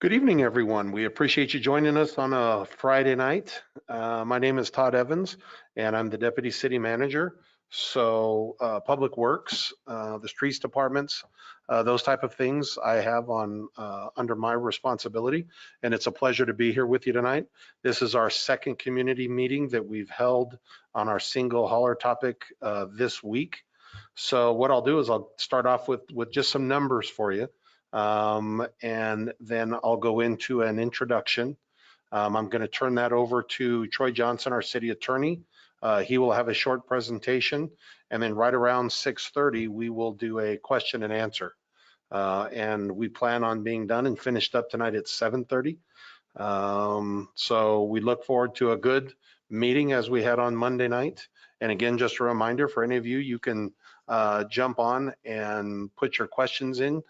Good evening, everyone. We appreciate you joining us on a Friday night. My name is Todd Evans, and I'm the Deputy City Manager. So Public Works, the streets departments, those type of things I have on under my responsibility, and it's a pleasure to be here with you tonight. This is our second community meeting that we've held on our single hauler topic this week. So what I'll do is I'll start off with just some numbers for you. And then I'll go into an introduction. I'm going to turn that over to Troy Johnson, our city attorney. He will have a short presentation, and then right around 6:30, we will do a question and answer. And we plan on being done and finished up tonight at 7:30. So we look forward to a good meeting as we had on Monday night. And again, just a reminder for any of you, you can jump on and put your questions in.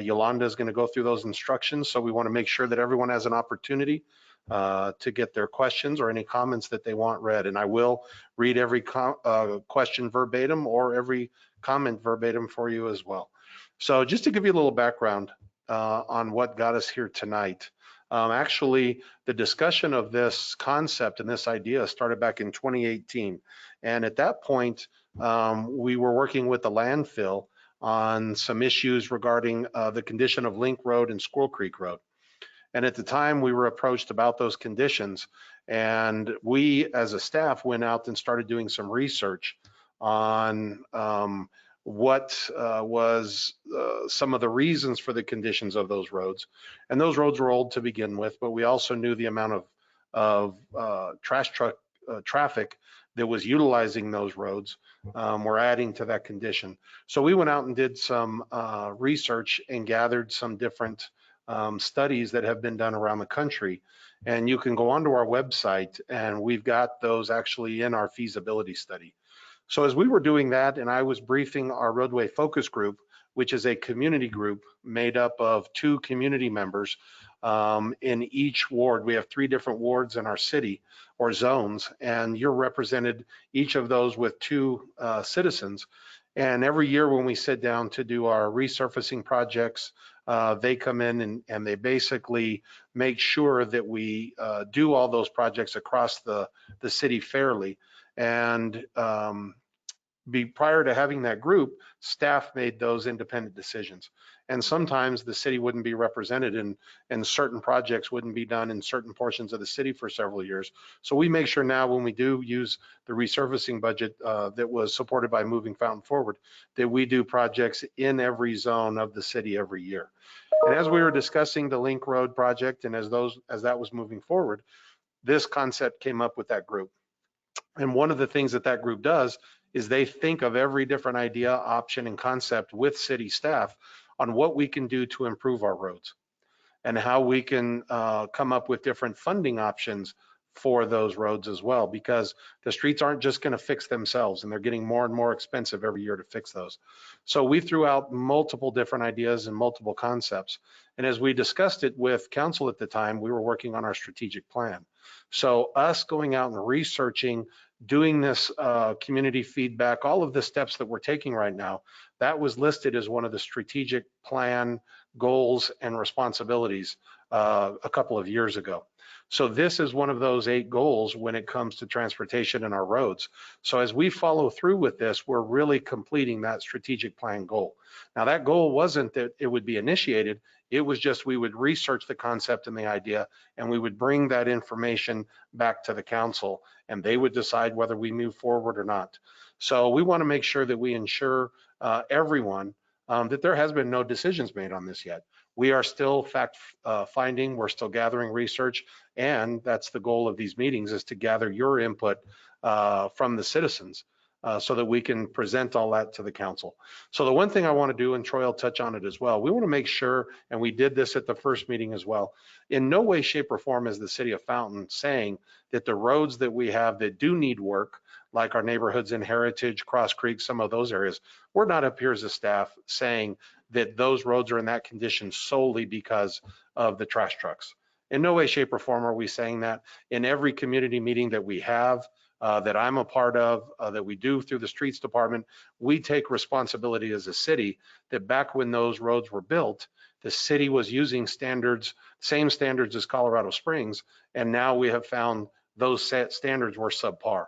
Yolanda is going to go through those instructions, so we want to make sure that everyone has an opportunity to get their questions or any comments that they want read. And I will read every question verbatim or every comment verbatim for you as well. So just to give you a little background on what got us here tonight. Actually, the discussion of this concept and this idea started back in 2018. And at that point, we were working with the landfill on some issues regarding the condition of Link Road and Squirrel Creek Road. And at the time we were approached about those conditions, and we as a staff went out and started doing some research on what was some of the reasons for the conditions of those roads. And those roads were old to begin with, but we also knew the amount of trash truck traffic that was utilizing those roads were adding to that condition. So we went out and did some research and gathered some different studies that have been done around the country. And you can go onto our website, and we've got those actually in our feasibility study. So as we were doing that, and I was briefing our roadway focus group, which is a community group made up of 2 community members in each ward. We have 3 different wards in our city or zones, and you're represented each of those with 2 citizens. And every year when we sit down to do our resurfacing projects, they come in and they basically make sure that we do all those projects across the city fairly. And prior to having that group, staff made those independent decisions. And sometimes the city wouldn't be represented and certain projects wouldn't be done in certain portions of the city for several years. So we make sure now when we do use the resurfacing budget that was supported by Moving Fountain Forward, that we do projects in every zone of the city every year. And as we were discussing the Link Road project and as that was moving forward, this concept came up with that group. And one of the things that group does is they think of every different idea, option, and concept with city staff on what we can do to improve our roads and how we can come up with different funding options for those roads as well, because the streets aren't just going to fix themselves, and they're getting more and more expensive every year to fix those. So we threw out multiple different ideas and multiple concepts. And as we discussed it with council at the time, we were working on our strategic plan. So us going out and researching, doing this community feedback, all of the steps that we're taking right now, that was listed as one of the strategic plan goals and responsibilities a couple of years ago. So this is one of those 8 goals when it comes to transportation and our roads. So as we follow through with this, we're really completing that strategic plan goal. Now that goal wasn't that it would be initiated, it was just we would research the concept and the idea, and we would bring that information back to the council, and they would decide whether we move forward or not. So we want to make sure that we ensure everyone that there has been no decisions made on this yet. We are still fact finding, we're still gathering research, and that's the goal of these meetings, is to gather your input from the citizens so that we can present all that to the council. So the one thing I want to do, and Troy will touch on it as well, we want to make sure, and we did this at the first meeting as well, in no way, shape, or form is the city of Fountain saying that the roads that we have that do need work, like our neighborhoods in Heritage, Cross Creek, some of those areas, we're not up here as a staff saying that those roads are in that condition solely because of the trash trucks. In no way, shape, or form are we saying that. In every community meeting that we have, that I'm a part of, that we do through the streets department, we take responsibility as a city that back when those roads were built, The city was using standards, same standards as Colorado Springs, and now we have found those standards were subpar.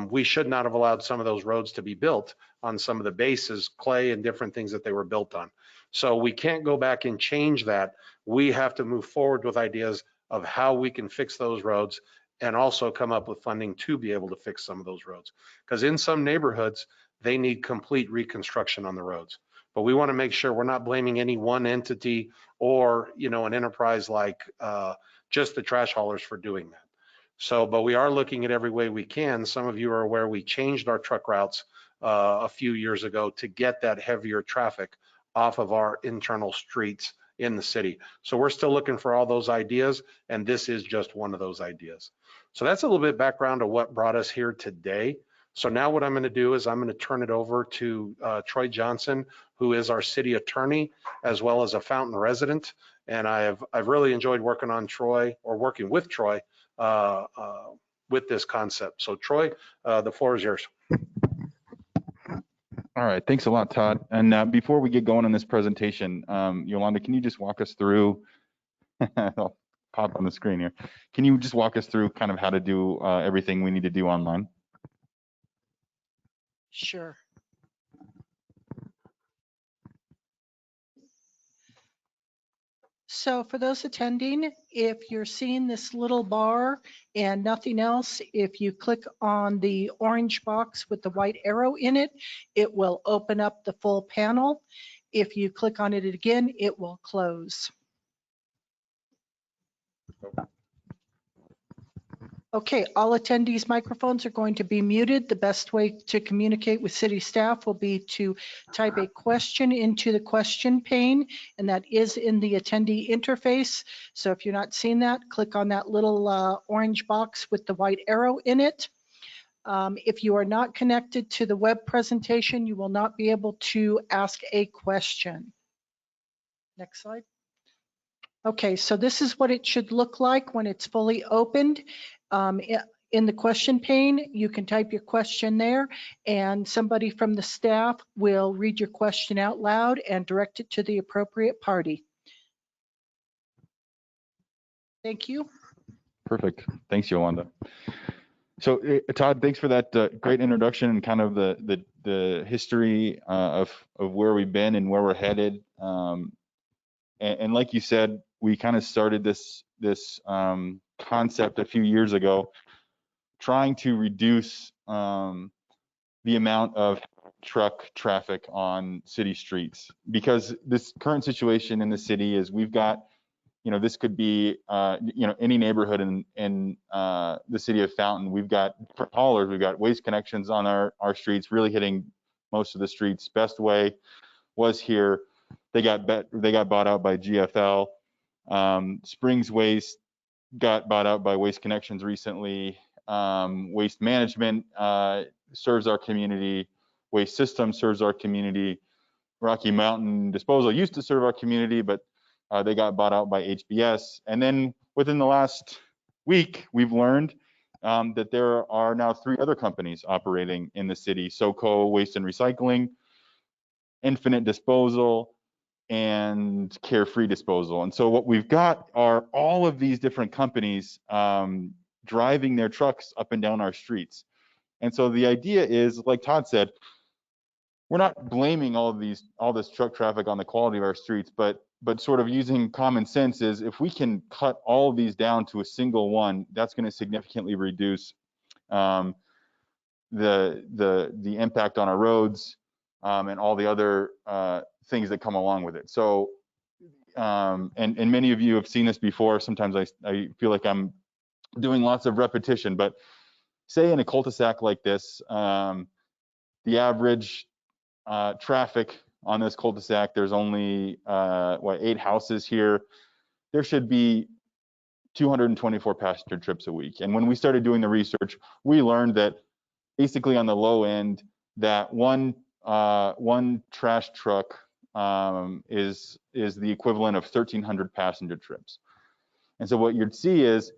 We should not have allowed some of those roads to be built on some of the bases, clay and different things that they were built on. So we can't go back and change that. We have to move forward with ideas of how we can fix those roads and also come up with funding to be able to fix some of those roads. Because in some neighborhoods, they need complete reconstruction on the roads. But we want to make sure we're not blaming any one entity or, you know, an enterprise like just the trash haulers for doing that. So, but we are looking at every way we can. Some of you are aware we changed our truck routes a few years ago to get that heavier traffic off of our internal streets in the city. So we're still looking for all those ideas, and this is just one of those ideas. So that's a little bit background of what brought us here today. So now what I'm going to do is I'm going to turn it over to Troy Johnson, who is our city attorney, as well as a Fountain resident. And I've really enjoyed working with Troy with this concept. So Troy, the floor is yours. All right, thanks a lot, Todd. And before we get going on this presentation, Yolanda, can you just walk us through, I'll pop on the screen here. Can you just walk us through kind of how to do everything we need to do online? Sure. So for those attending, if you're seeing this little bar and nothing else, if you click on the orange box with the white arrow in it, it will open up the full panel. If you click on it again, it will close. Okay, all attendees' microphones are going to be muted. The best way to communicate with city staff will be to type a question into the question pane, and that is in the attendee interface. So if you're not seeing that, click on that little orange box with the white arrow in it. If you are not connected to the web presentation, you will not be able to ask a question. Next slide. Okay, so this is what it should look like when it's fully opened. In the question pane, you can type your question there, and somebody from the staff will read your question out loud and direct it to the appropriate party. Thank you. Perfect. Thanks, Yolanda. So Todd, thanks for that great introduction and kind of the history of where we've been and where we're headed. And like you said, we kind of started this concept a few years ago, trying to reduce the amount of truck traffic on city streets, because this current situation in the city is we've got, you know, this could be, you know, any neighborhood in the city of Fountain. We've got haulers, we've got Waste Connections on our streets, really hitting most of the streets. Best Way was here. They got bought out by GFL. Springs Waste got bought out by Waste Connections recently. Waste Management serves our community. Waste System serves our community. Rocky Mountain Disposal used to serve our community, but they got bought out by HBS. And then within the last week, we've learned that there are now 3 other companies operating in the city: SoCo Waste and Recycling, Infinite Disposal, and Carefree Disposal. And so what we've got are all of these different companies driving their trucks up and down our streets. And so the idea is, like Todd said, we're not blaming all this truck traffic on the quality of our streets, but sort of using common sense is, if we can cut all of these down to a single one, that's going to significantly reduce the impact on our roads and all the other things that come along with it. So, and many of you have seen this before. Sometimes I feel like I'm doing lots of repetition, but say in a cul-de-sac like this, the average traffic on this cul-de-sac, there's only 8 houses here. There should be 224 passenger trips a week. And when we started doing the research, we learned that basically on the low end, that one trash truck is the equivalent of 1,300 passenger trips. And so what you'd see is,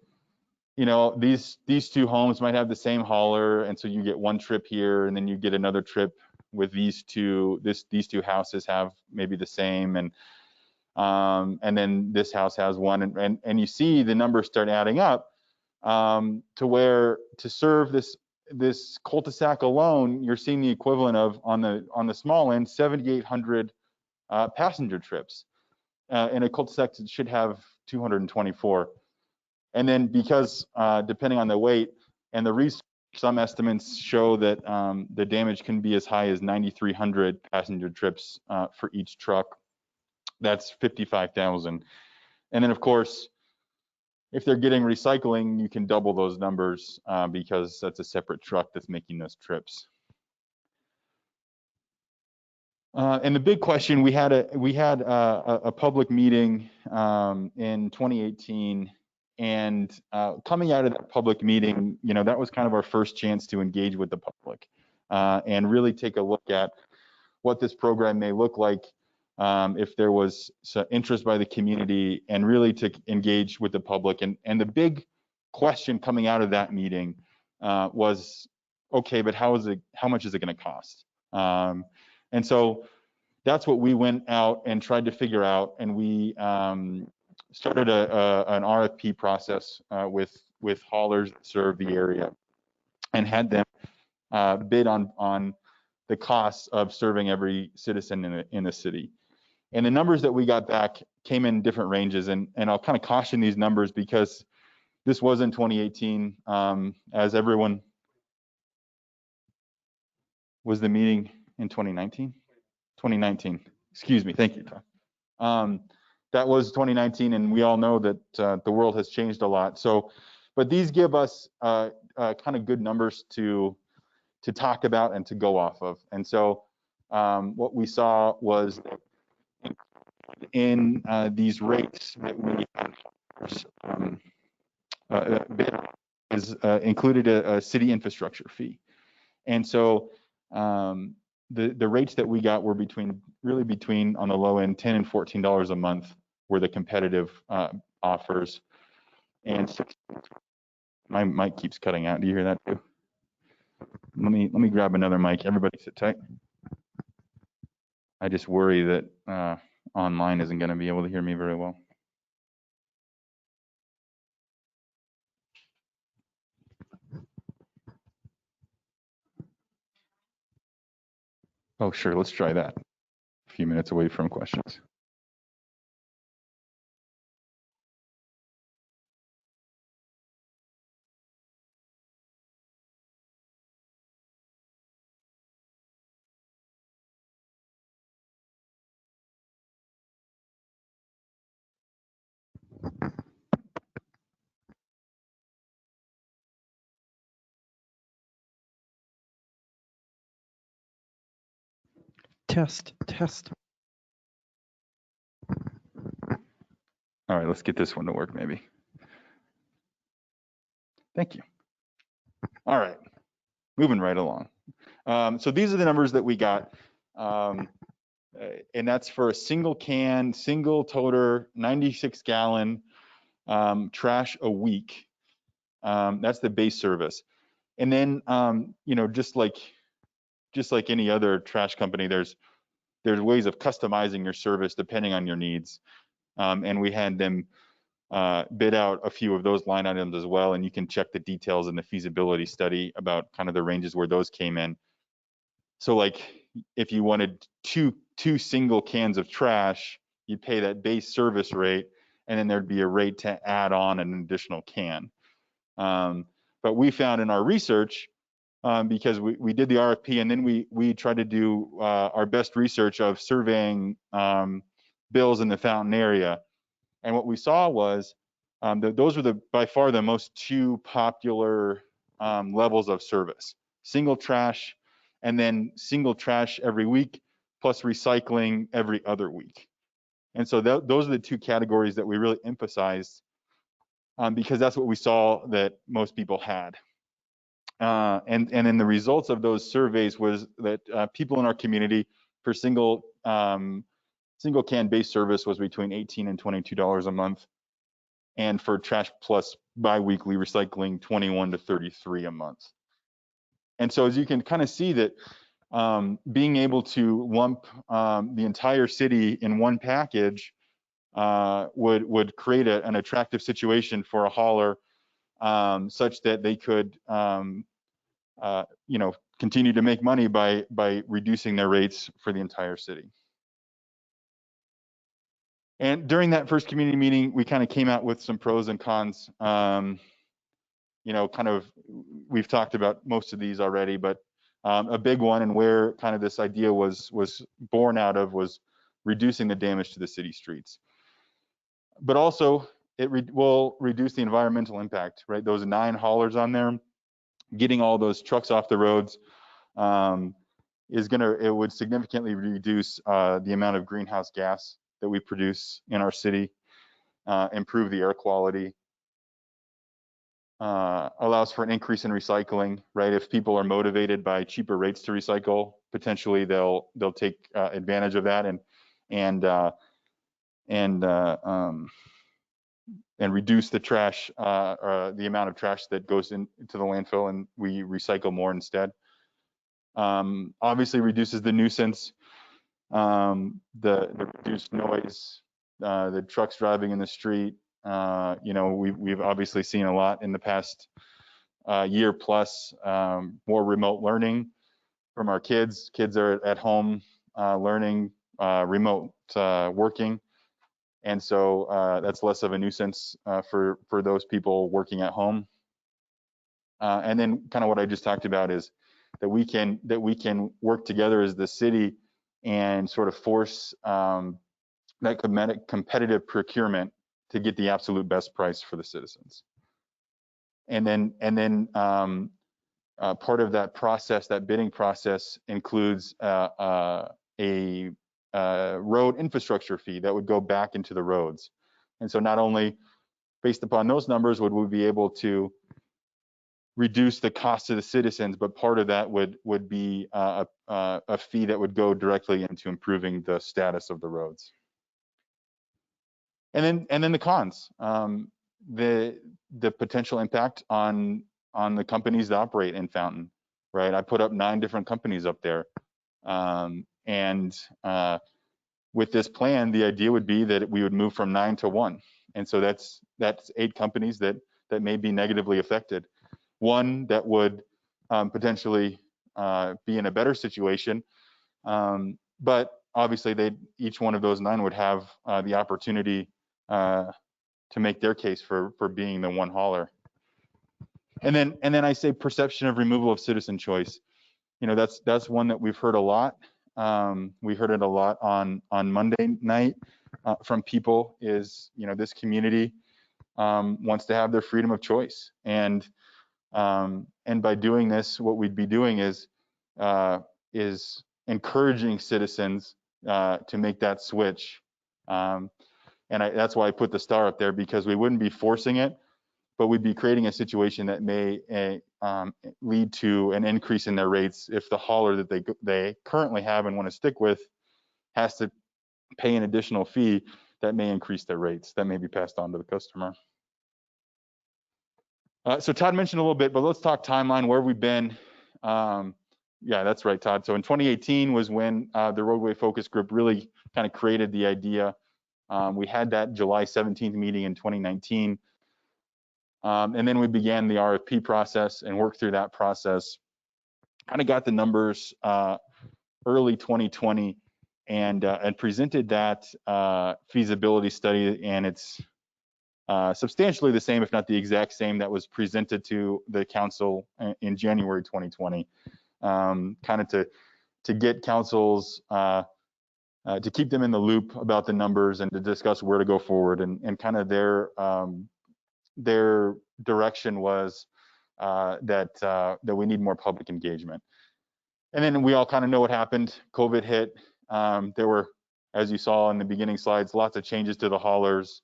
you know, these 2 homes might have the same hauler, and so you get 1 trip here, and then you get another trip with these two houses have maybe the same. And And then this house has one, and you see the numbers start adding up to where to serve this cul-de-sac alone, you're seeing the equivalent of on the small end 7,800 passenger trips. In a cul-de-sac that should have 224. And then because depending on the weight and the research, some estimates show that the damage can be as high as 9,300 passenger trips for each truck. That's 55,000. And then of course, if they're getting recycling, you can double those numbers because that's a separate truck that's making those trips. And the big question, we had a public meeting in 2018, and coming out of that public meeting, you know, that was kind of our first chance to engage with the public and really take a look at what this program may look like if there was interest by the community, and really to engage with the public. And the big question coming out of that meeting was, okay, but how much is it going to cost? And so that's what we went out and tried to figure out, and we started an RFP process with haulers that serve the area, and had them bid on the costs of serving every citizen in the city. And the numbers that we got back came in different ranges, and I'll kind of caution these numbers because this was in 2018. As everyone, was the meeting in 2019? 2019. Excuse me. Thank you, Tom. That was 2019, and we all know that the world has changed a lot. So, but these give us kind of good numbers to talk about and to go off of. And so, what we saw was in these rates that we is included a city infrastructure fee, and so the rates that we got were between on the low end $10 and $14 a month were the competitive offers. And my mic keeps cutting out. Do you hear that too? Let me grab another mic. Everybody sit tight. I just worry that online isn't going to be able to hear me very well. Oh, sure. Let's try that. A few minutes away from questions. Test. All right, let's get this one to work maybe. Thank you. All right, moving right along. So these are the numbers that we got. And that's for a single can, single toter, 96 gallon trash a week. That's the base service. And then, you know, just like any other trash company, there's ways of customizing your service depending on your needs. And we had them bid out a few of those line items as well. And you can check the details in the feasibility study about kind of the ranges where those came in. So like if you wanted two single cans of trash, you'd pay that base service rate, and then there'd be a rate to add on an additional can. But we found in our research, because we did the RFP, and then we tried to do our best research of surveying bills in the Fountain area. And what we saw was those were by far the most two popular levels of service: single trash, and then single trash every week, plus recycling every other week. And so those are the two categories that we really emphasized because that's what we saw that most people had. And then the results of those surveys was that people in our community for single can base service was between $18 and $22 a month, and for trash plus biweekly recycling, $21 to $33 a month. And so as you can kind of see that being able to lump the entire city in one package would create an attractive situation for a hauler, such that they could continue to make money by reducing their rates for the entire city. And during that first community meeting, we kind of came out with some pros and cons. We've talked about most of these already, but a big one, and where kind of this idea was born out of, was reducing the damage to the city streets. But also, it will reduce the environmental impact, right? Those 9 haulers on there, getting all those trucks off the roads, it would significantly reduce the amount of greenhouse gas that we produce in our city, improve the air quality, allows for an increase in recycling, right? If people are motivated by cheaper rates to recycle, potentially they'll take advantage of that and reduce the trash, or the amount of trash that goes into the landfill, and we recycle more instead. Obviously reduces the nuisance, the reduced noise, the trucks driving in the street. We've obviously seen a lot in the past year plus, more remote learning from our kids. Kids are at home learning, remote working. And so that's less of a nuisance for those people working at home. And then kind of what I just talked about is that we can work together as the city and sort of force that competitive procurement to get the absolute best price for the citizens. And then part of that process, that bidding process, includes a road infrastructure fee that would go back into the roads. And so not only based upon those numbers would we be able to reduce the cost to the citizens, but part of that would be a fee that would go directly into improving the status of the roads. And then the cons, the potential impact on the companies that operate in Fountain, right? I put up 9 different companies up there, and with this plan, the idea would be that we would move from 9 to 1, and so that's 8 companies that may be negatively affected. One that would potentially be in a better situation, but obviously each one of those 9 would have the opportunity to make their case for being the one hauler. And then I say perception of removal of citizen choice. That's one that we've heard a lot. We heard it a lot on Monday night from people. Is this community wants to have their freedom of choice, and by doing this, what we'd be doing is encouraging citizens to make that switch. And that's why I put the star up there, because we wouldn't be forcing it, but we'd be creating a situation that may lead to an increase in their rates if the hauler that they currently have and want to stick with has to pay an additional fee that may increase their rates, that may be passed on to the customer. So Todd mentioned a little bit, but let's talk timeline, where we've been. Yeah, that's right, Todd. So in 2018 was when the Roadway Focus Group really kind of created the idea. We had that July 17th meeting in 2019. And then we began the RFP process and worked through that process. Kind of got the numbers early 2020 and presented that feasibility study, and it's substantially the same, if not the exact same, that was presented to the council in January 2020. Kind of to get councils to keep them in the loop about the numbers and to discuss where to go forward, and kind of their direction was that we need more public engagement. And then we all kind of know what happened. COVID hit. There were, as you saw in the beginning slides, lots of changes to the haulers.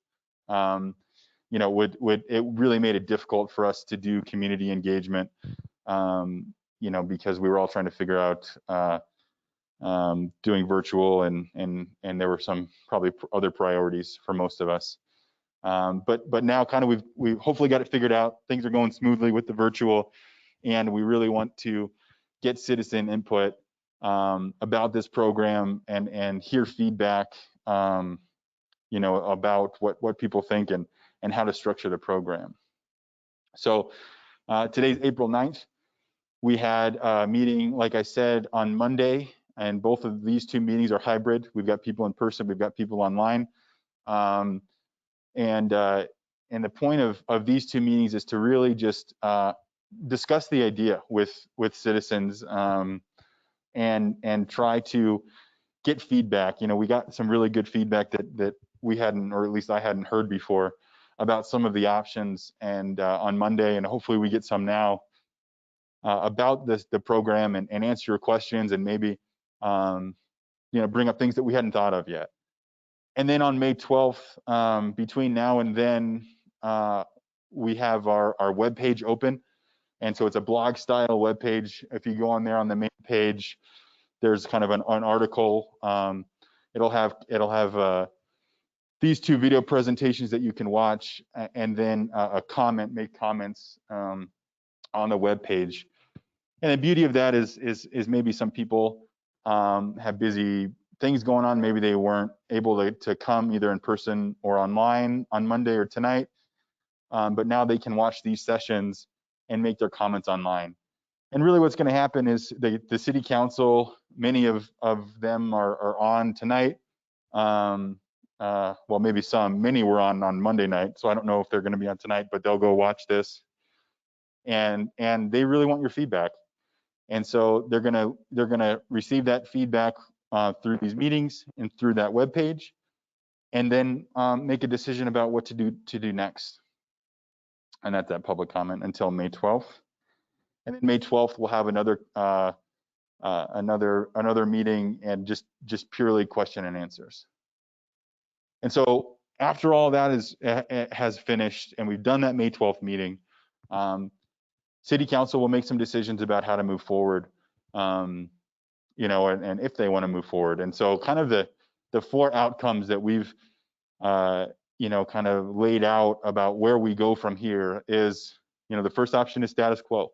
It really made it difficult for us to do community engagement, because we were all trying to figure out doing virtual, and there were some probably other priorities for most of us. But now kind of we've hopefully got it figured out. Things are going smoothly with the virtual, and we really want to get citizen input about this program and hear feedback, about what people think and how to structure the program. So today's April 9th. We had a meeting, like I said, on Monday, and both of these two meetings are hybrid. We've got people in person, we've got people online. And the point of these two meetings is to really just discuss the idea with citizens, and try to get feedback. We got some really good feedback that we hadn't, or at least I hadn't heard before, about some of the options, and on Monday, and hopefully we get some now about the program, and answer your questions, and maybe bring up things that we hadn't thought of yet. And then on May 12th, between now and then, we have our webpage open. And so it's a blog style webpage. If you go on there on the main page, there's kind of an article. It'll have these two video presentations that you can watch, and then make comments on the webpage. And the beauty of that is maybe some people have busy things going on. Maybe they weren't able to come either in person or online on Monday or tonight, but now they can watch these sessions and make their comments online. And really what's going to happen is the city council, many of them are on tonight. Well, maybe many were on Monday night, so I don't know if they're going to be on tonight, but they'll go watch this. And they really want your feedback. And so they're gonna receive that feedback through these meetings and through that webpage, and then make a decision about what to do next. And that's that public comment until May 12th. And then May 12th we'll have another meeting, and just purely question and answers. And so after all that has finished, and we've done that May 12th meeting, City Council will make some decisions about how to move forward, and if they want to move forward. And so kind of the four outcomes that we've kind of laid out about where we go from here is, the first option is status quo,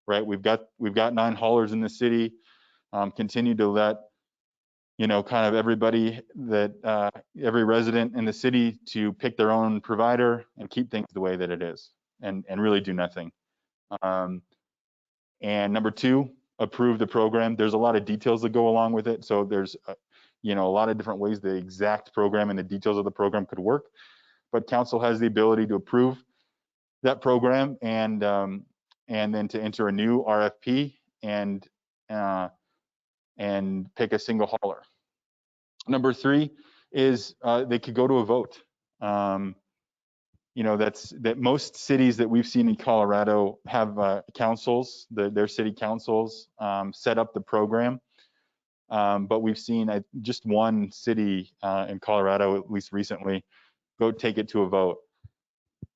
right? We've got 9 haulers in the city. Continue to let kind of everybody every resident in the city to pick their own provider and keep things the way that it is, and really do nothing. And number 2, approve the program. There's a lot of details that go along with it. So there's a lot of different ways the exact program and the details of the program could work, but council has the ability to approve that program, and then to enter a new RFP and pick a single hauler. Number 3 is they could go to a vote. That most cities that we've seen in Colorado have councils, their city councils set up the program. But we've seen just one city in Colorado, at least recently, go take it to a vote.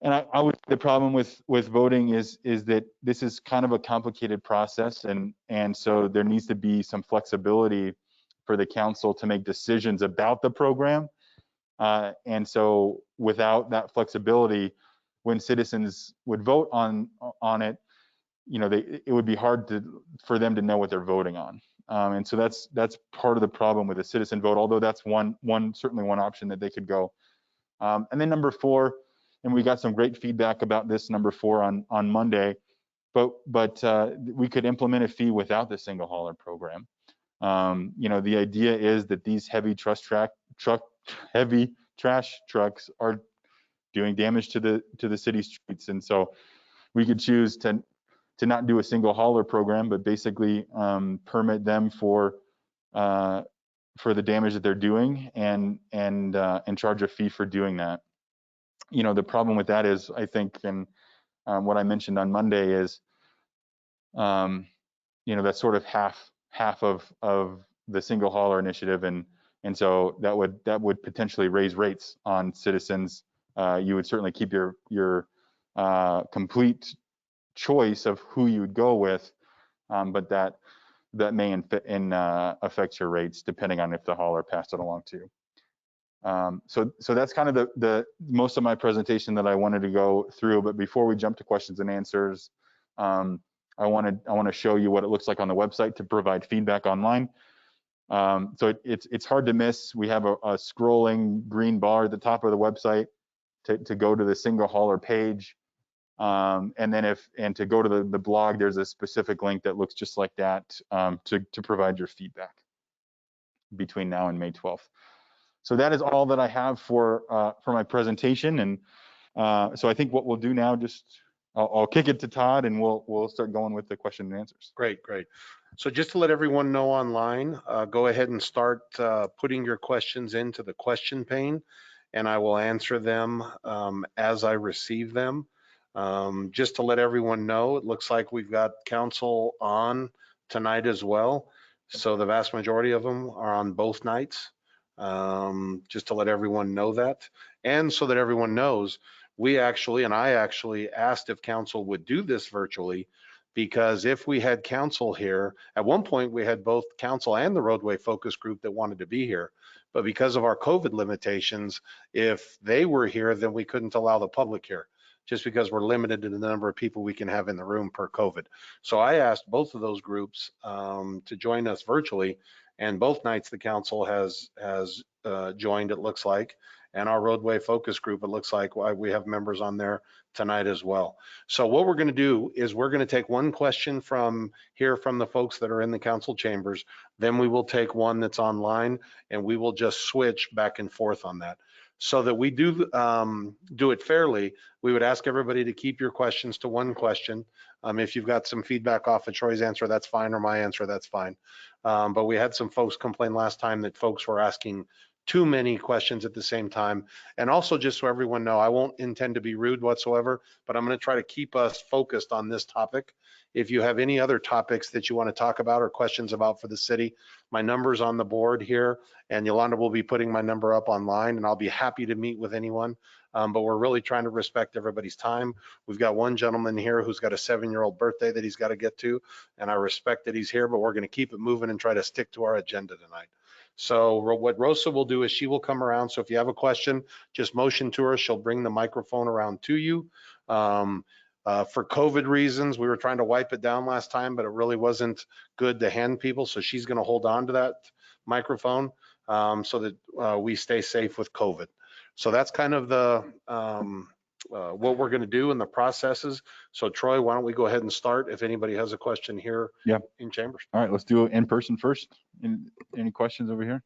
And the problem with voting is that this is kind of a complicated process, and so there needs to be some flexibility for the council to make decisions about the program. And so without that flexibility, when citizens would vote on it, it would be hard for them to know what they're voting on. And so that's part of the problem with a citizen vote, although that's certainly one option that they could go. And then number 4, and we got some great feedback about this number 4 on Monday, but we could implement a fee without the single hauler program. The idea is that these heavy trash trucks are doing damage to the city streets, and so we could choose to not do a single hauler program, but basically permit them for the damage that they're doing, and charge a fee for doing that. The problem with that is, I think, and what I mentioned on Monday is, that's sort of half of the single hauler initiative, and so that would potentially raise rates on citizens. You would certainly keep your complete choice of who you would go with, but that may affect your rates depending on if the hauler passed it along to you. So that's kind of the most of my presentation that I wanted to go through. But before we jump to questions and answers, I want to show you what it looks like on the website to provide feedback online. So it's hard to miss. We have a scrolling green bar at the top of the website to go to the single hauler page. And then to go to the blog, there's a specific link that looks just like that to provide your feedback between now and May 12th. So that is all that I have for my presentation. And so I think what we'll do now, I'll kick it to Todd, and we'll start going with the question and answers. Great. So just to let everyone know online, go ahead and start putting your questions into the question pane, and I will answer them as I receive them. Just to let everyone know, it looks like we've got council on tonight as well. So the vast majority of them are on both nights. Just to let everyone know that. And so that everyone knows, I actually asked if council would do this virtually, because if we had council here, at one point we had both council and the roadway focus group that wanted to be here. But because of our COVID limitations, if they were here, then we couldn't allow the public here, just because we're limited to the number of people we can have in the room per COVID. So I asked both of those groups to join us virtually, and both nights the council has joined, it looks like, and our roadway focus group, it looks like we have members on there tonight as well. So what we're going to do is we're going to take one question from the folks that are in the council chambers, then we will take one that's online, and we will just switch back and forth on that. So that we do it fairly, we would ask everybody to keep your questions to one question. If you've got some feedback off of Troy's answer, that's fine, or my answer, that's fine. But we had some folks complain last time that folks were asking too many questions at the same time. And also, just so everyone know, I won't intend to be rude whatsoever, but I'm going to try to keep us focused on this topic. If you have any other topics that you want to talk about or questions about for the city, my number's on the board here, and Yolanda will be putting my number up online, and I'll be happy to meet with anyone. But we're really trying to respect everybody's time. We've got one gentleman here who's got a 7-year-old birthday that he's got to get to, and I respect that he's here, but we're going to keep it moving and try to stick to our agenda tonight. So what Rosa will do is she will come around. So if you have a question, just motion to her. She'll bring the microphone around to you. For COVID reasons, we were trying to wipe it down last time, but it really wasn't good to hand people. So she's going to hold on to that microphone so that we stay safe with COVID. So that's kind of the what we're going to do in the processes. So Troy, why don't we go ahead and start if anybody has a question here in chambers. All right, let's do it in person first. Any questions over here?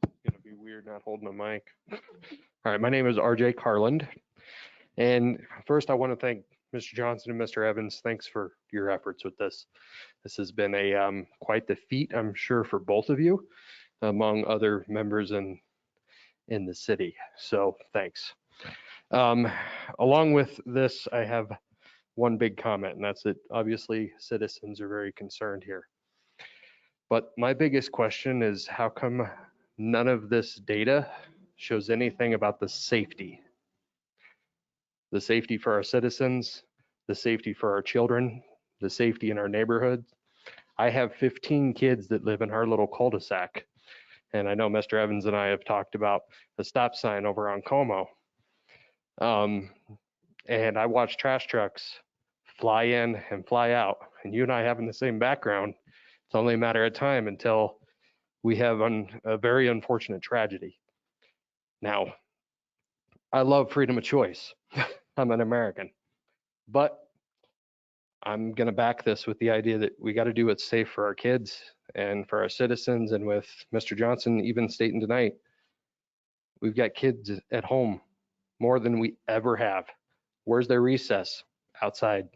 It's gonna be weird not holding a mic. All right, my name is RJ Carland. And first I want to thank Mr. Johnson and Mr. Evans. Thanks for your efforts with this. This has been a quite the feat, I'm sure, for both of you, among other members in the city. So thanks. Along with this, I have one big comment, and that's that obviously citizens are very concerned here. But my biggest question is, how come none of this data shows anything about the safety? The safety for our citizens, the safety for our children, the safety in our neighborhoods. I have 15 kids that live in our little cul-de-sac. And I know Mr. Evans and I have talked about the stop sign over on Como. And I watch trash trucks fly in and fly out. And you and I having the same background, it's only a matter of time until we have a very unfortunate tragedy. Now, I love freedom of choice. I'm an American. But I'm going to back this with the idea that we got to do what's safe for our kids and for our citizens. And with Mr. Johnson even stating tonight, we've got kids at home more than we ever have. Where's their recess? Outside.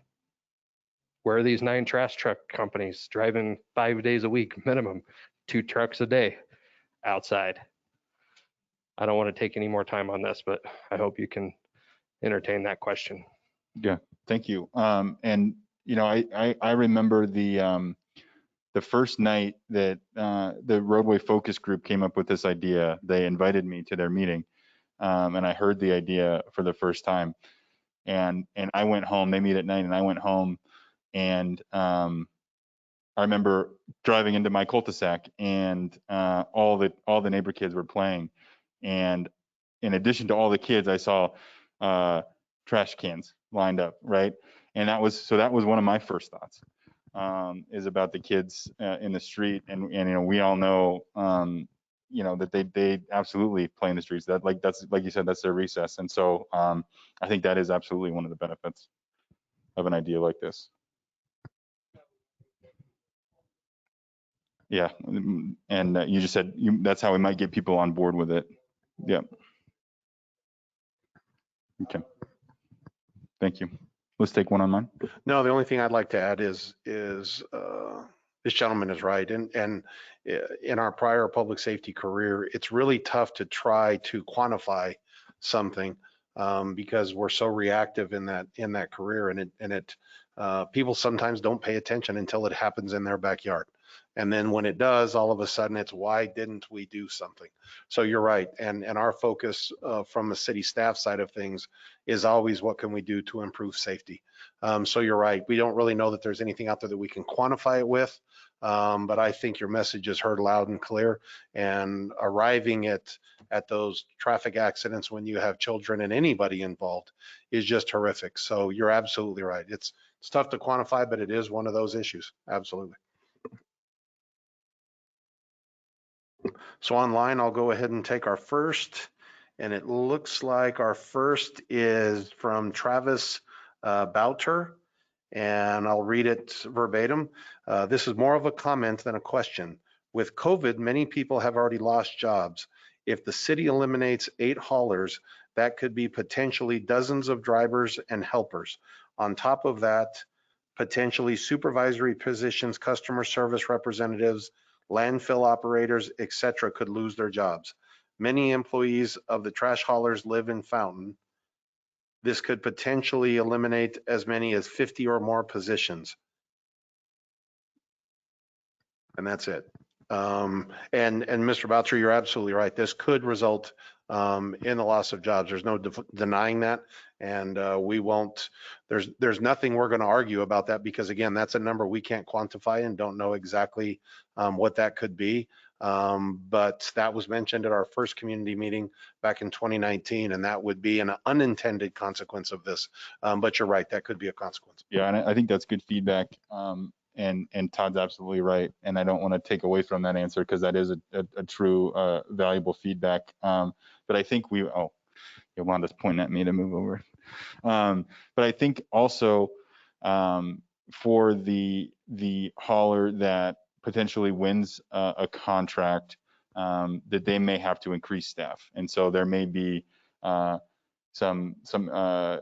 Where are these 9 trash truck companies driving 5 days a week minimum, 2 trucks a day? Outside. I don't want to take any more time on this, but I hope you can entertain that question. Yeah, thank you. And you know, I remember the first night that the roadway focus group came up with this idea. They invited me to their meeting, and I heard the idea for the first time. And I went home. They meet at night, and I went home, and I remember driving into my cul-de-sac, and all the neighbor kids were playing. And in addition to all the kids, I saw trash cans lined up, right? And that was one of my first thoughts, is about the kids in the street. And we all know, that they absolutely play in the streets. That's like you said, that's their recess. And so I think that is absolutely one of the benefits of an idea like this. Yeah, and you just said that's how we might get people on board with it. Yeah. Okay. Thank you. Let's take one on mine. No, the only thing I'd like to add is this gentleman is right. And in our prior public safety career, it's really tough to try to quantify something because we're so reactive in that career, and people sometimes don't pay attention until it happens in their backyard. And then when it does, all of a sudden it's, why didn't we do something? So you're right. And our focus from the city staff side of things is always, what can we do to improve safety? So you're right. We don't really know that there's anything out there that we can quantify it with. But I think your message is heard loud and clear, and arriving at those traffic accidents when you have children and anybody involved is just horrific. So you're absolutely right. It's tough to quantify, but it is one of those issues. Absolutely. So online, I'll go ahead and take our first, and it looks like our first is from Travis Bouter, and I'll read it verbatim. This is more of a comment than a question. With COVID, many people have already lost jobs. If the city eliminates 8 haulers, that could be potentially dozens of drivers and helpers. On top of that, potentially supervisory positions, customer service representatives, landfill operators, etc., could lose their jobs. Many employees of the trash haulers live in Fountain. This could potentially eliminate as many as 50 or more positions. And that's it. And Mr. Boucher, you're absolutely right. This could result in the loss of jobs. There's no denying that. And we won't, there's nothing we're going to argue about that, because again, that's a number we can't quantify and don't know exactly what that could be. But that was mentioned at our first community meeting back in 2019, and that would be an unintended consequence of this. But you're right, that could be a consequence. Yeah, and I think that's good feedback. And Todd's absolutely right. And I don't want to take away from that answer, because that is a true valuable feedback. But I think Yolanda's pointing at me to move over. But I think also for the hauler that potentially wins a contract, that they may have to increase staff. And so there may be some I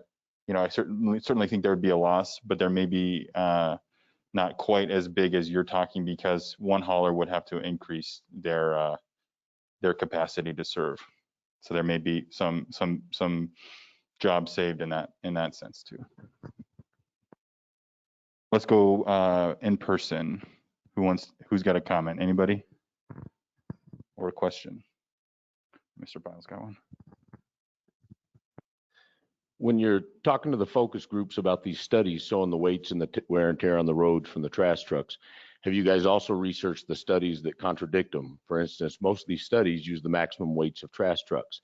certainly think there would be a loss, but there may be not quite as big as you're talking, because one hauler would have to increase their capacity to serve. So there may be some jobs saved in that sense too. Let's go in person. Who's got a comment? Anybody? Or a question? Mr. Biles got one. When you're talking to the focus groups about these studies showing the weights and the wear and tear on the roads from the trash trucks, have you guys also researched the studies that contradict them? For instance, most of these studies use the maximum weights of trash trucks.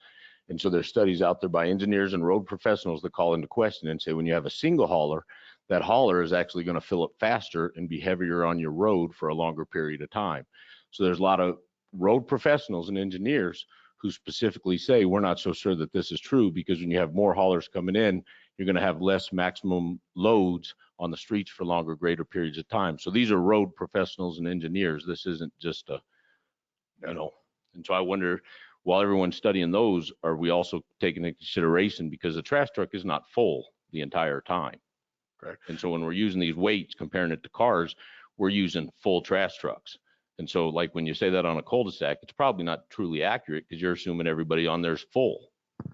And so there's studies out there by engineers and road professionals that call into question and say, when you have a single hauler, that hauler is actually going to fill up faster and be heavier on your road for a longer period of time. So there's a lot of road professionals and engineers who specifically say, we're not so sure that this is true, because when you have more haulers coming in, you're going to have less maximum loads on the streets for longer, greater periods of time. So these are road professionals and engineers. This isn't just and so I wonder, while everyone's studying those, are we also taking into consideration, because the trash truck is not full the entire time. Correct. And so when we're using these weights, comparing it to cars, we're using full trash trucks. And so like when you say that on a cul-de-sac, it's probably not truly accurate, because you're assuming everybody on there's full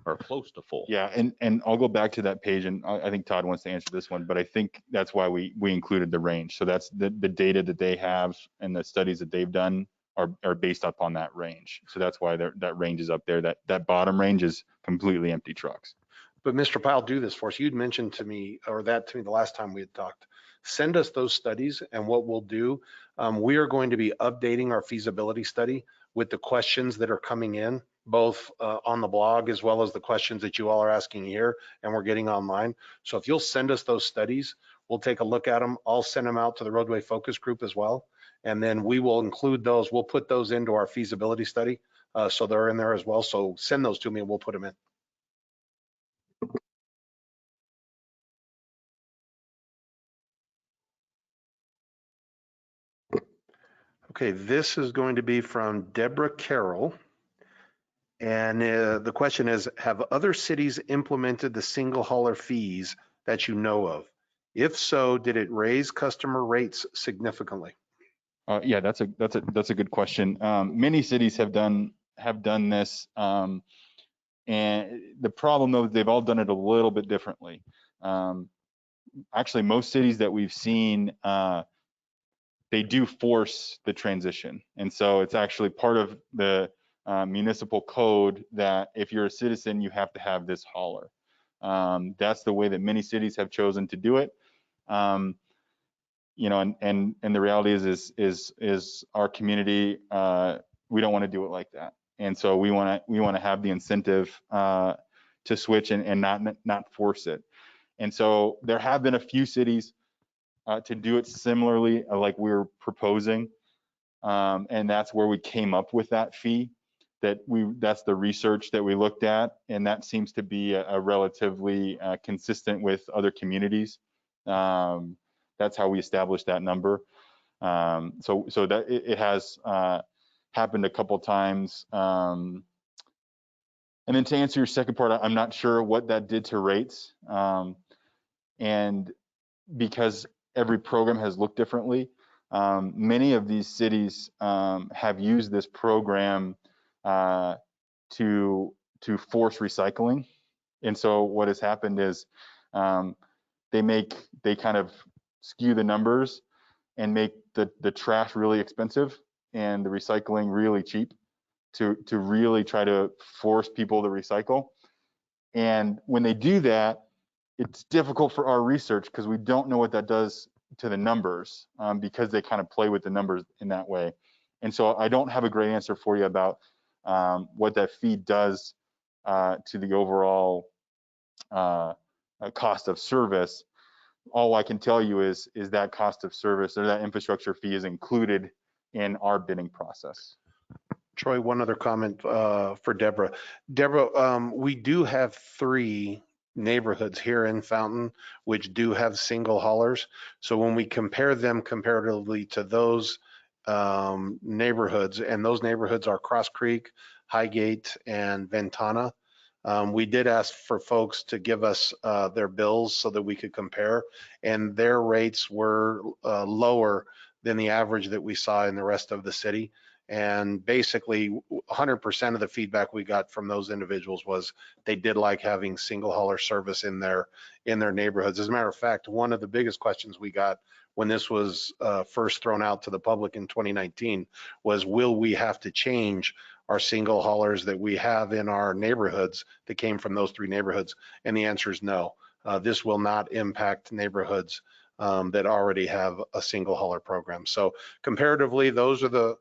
or close to full. Yeah, and I'll go back to that page, and I think Todd wants to answer this one, but I think that's why we included the range. So that's the data that they have and the studies that they've done are based upon that range. So that's why that range is up there. That bottom range is completely empty trucks. But Mr. Powell, do this for us. You'd mentioned to me the last time we had talked. Send us those studies, and what we'll do, we are going to be updating our feasibility study with the questions that are coming in both on the blog as well as the questions that you all are asking here and we're getting online. So if you'll send us those studies, we'll take a look at them. I'll send them out to the roadway focus group as well. And then we will include those. We'll put those into our feasibility study. So they're in there as well. So send those to me and we'll put them in. Okay, this is going to be from Deborah Carroll. And the question is, have other cities implemented the single hauler fees that you know of? If so, did it raise customer rates significantly? Yeah, that's a good question. Many cities have done this, and the problem though is they've all done it a little bit differently. Actually, most cities that we've seen, they do force the transition, and so it's actually part of the municipal code that if you're a citizen, you have to have this hauler. That's the way that many cities have chosen to do it. You know, and the reality is our community, we don't want to do it like that, and so we want to have the incentive to switch and not force it. And so there have been a few cities to do it similarly, like we're proposing, and that's where we came up with that fee. That's the research that we looked at, and that seems to be a relatively consistent with other communities. That's how we established that number. So that it has happened a couple times. And then to answer your second part, I'm not sure what that did to rates. And because every program has looked differently, many of these cities have used this program to force recycling. And so what has happened is they kind of skew the numbers and make the trash really expensive and the recycling really cheap to really try to force people to recycle. And when they do that, it's difficult for our research because we don't know what that does to the numbers because they kind of play with the numbers in that way. And so I don't have a great answer for you about what that fee does to the overall cost of service. All I can tell you is that cost of service or that infrastructure fee is included in our bidding process. Troy, one other comment for Deborah. Deborah, we do have 3 neighborhoods here in Fountain which do have single haulers. So when we compare them comparatively to those neighborhoods, and those neighborhoods are Cross Creek, Highgate, and Ventana, we did ask for folks to give us their bills so that we could compare, and their rates were lower than the average that we saw in the rest of the city. And basically 100% of the feedback we got from those individuals was they did like having single hauler service in their neighborhoods. As a matter of fact, one of the biggest questions we got when this was first thrown out to the public in 2019 was, will we have to change our single haulers that we have in our neighborhoods that came from those 3 neighborhoods? And the answer is no. This will not impact neighborhoods that already have a single hauler program. So comparatively, those are the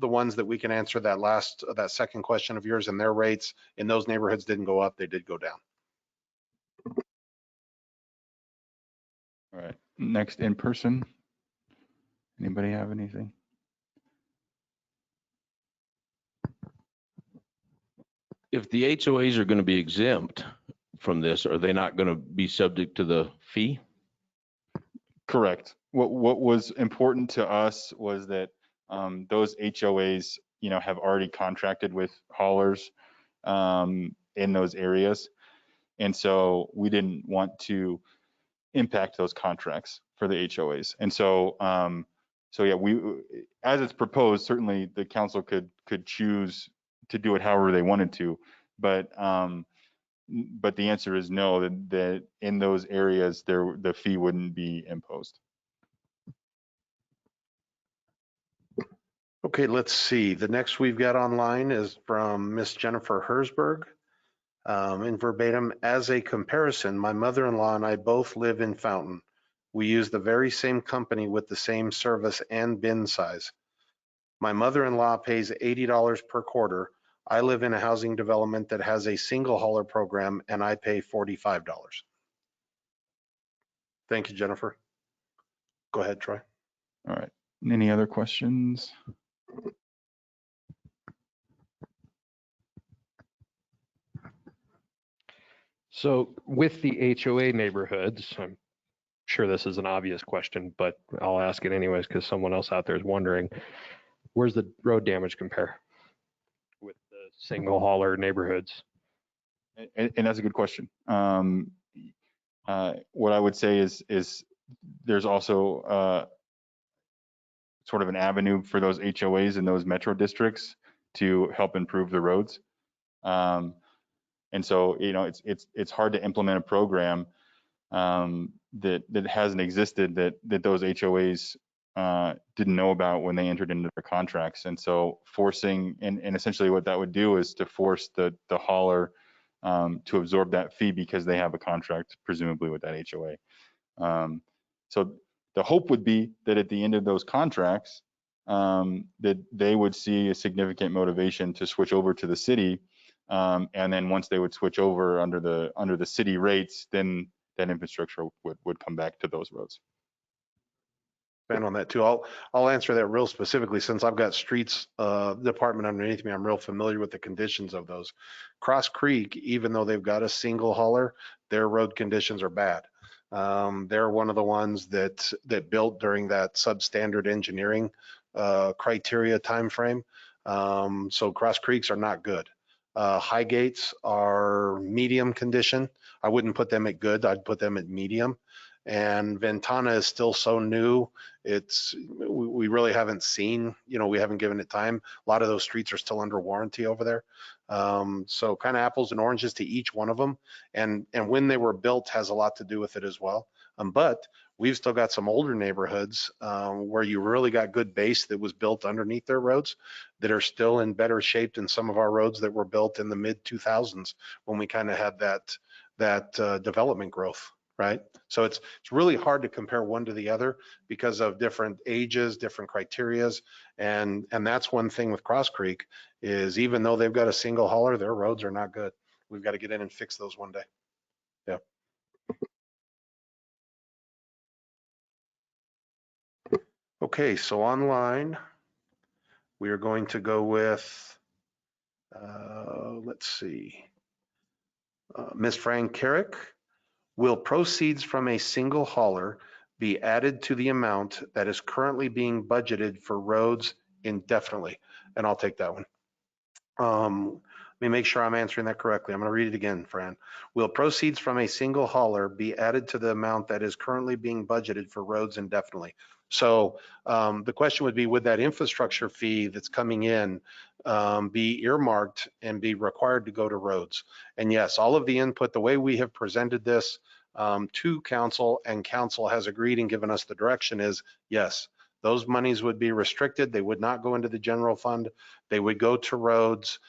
ones that we can answer that second question of yours, and their rates in those neighborhoods didn't go up, they did go down. All right, next in person. Anybody have anything? If the HOAs are going to be exempt from this, are they not going to be subject to the fee? Correct. What was important to us was that those HOAs, you know, have already contracted with haulers in those areas, and so we didn't want to impact those contracts for the HOAs. And so, so yeah, as it's proposed, certainly the council could choose to do it however they wanted to, but the answer is no. That in those areas, the fee wouldn't be imposed. Okay, let's see. The next we've got online is from Miss Jennifer Herzberg. In verbatim, as a comparison, my mother-in-law and I both live in Fountain. We use the very same company with the same service and bin size. My mother-in-law pays $80 per quarter, I live in a housing development that has a single hauler program and I pay $45. Thank you, Jennifer. Go ahead, Troy. All right. Any other questions? So with the HOA neighborhoods, I'm sure this is an obvious question, but I'll ask it anyways because someone else out there is wondering, where's the road damage compare with the single hauler neighborhoods? And that's a good question. What I would say is there's also sort of an avenue for those HOAs in those metro districts to help improve the roads. And so, you know, it's hard to implement a program that hasn't existed that those HOAs didn't know about when they entered into their contracts. And so forcing, and essentially what that would do is to force the hauler to absorb that fee because they have a contract presumably with that HOA. So the hope would be that at the end of those contracts, that they would see a significant motivation to switch over to the city. And then once they would switch over under the city rates, then that infrastructure would come back to those roads. Expand on that too. I'll answer that real specifically since I've got streets department underneath me. I'm real familiar with the conditions of those. Cross Creek, even though they've got a single hauler, their road conditions are bad. They're one of the ones that built during that substandard engineering criteria timeframe. So Cross Creeks are not good. High Gates are medium condition. I wouldn't put them at good. I'd put them at medium. And Ventana is still so new. We really haven't seen, you know, we haven't given it time. A lot of those streets are still under warranty over there. So kind of apples and oranges to each one of them. And when they were built has a lot to do with it as well. But we've still got some older neighborhoods where you really got good base that was built underneath their roads that are still in better shape than some of our roads that were built in the mid 2000s when we kind of had that development growth, right? So it's really hard to compare one to the other because of different ages, different criterias. And that's one thing with Cross Creek is even though they've got a single hauler, their roads are not good. We've got to get in and fix those one day. Yeah. Okay, so online, we are going to go with, let's see, Ms. Frank Carrick. Will proceeds from a single hauler be added to the amount that is currently being budgeted for roads indefinitely? And I'll take that one. Let me make sure I'm answering that correctly. I'm going to read it again, Fran. Will proceeds from a single hauler be added to the amount that is currently being budgeted for roads indefinitely? So the question would be, would that infrastructure fee that's coming in be earmarked and be required to go to roads? And yes, all of the input, the way we have presented this to council and council has agreed and given us the direction is yes, those monies would be restricted. They would not go into the general fund. They would go to roads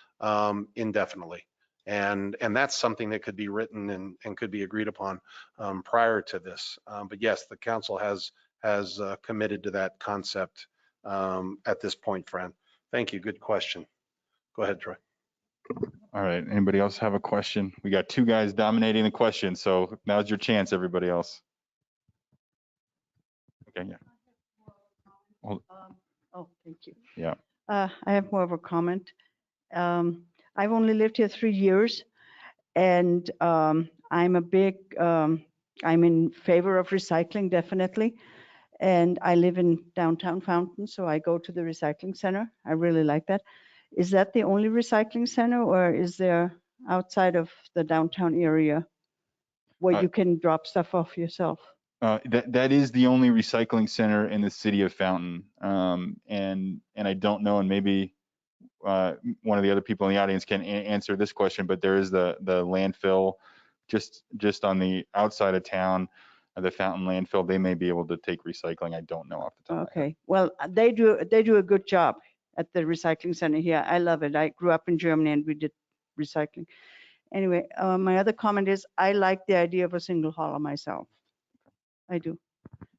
indefinitely. And that's something that could be written and could be agreed upon prior to this. But yes, the council has committed to that concept at this point, Fran. Thank you. Good question. Go ahead, Troy. All right. Anybody else have a question? We got two guys dominating the question, so now's your chance, everybody else. Okay, yeah. Oh, thank you. Yeah. I have more of a comment. I've only lived here 3 years, and I'm in favor of recycling, definitely. And I live in downtown Fountain, so I go to the recycling center. I really like that. Is that the only recycling center, or is there outside of the downtown area where you can drop stuff off yourself? That is the only recycling center in the city of Fountain. And I don't know, and maybe one of the other people in the audience can answer this question, but there is the landfill just on the outside of town, the Fountain landfill. They may be able to take recycling. I don't know off the top of my head. Okay, well, they do a good job at the recycling center here. I love it. I grew up in Germany and we did recycling. Anyway, my other comment is I like the idea of a single hauler myself. I do.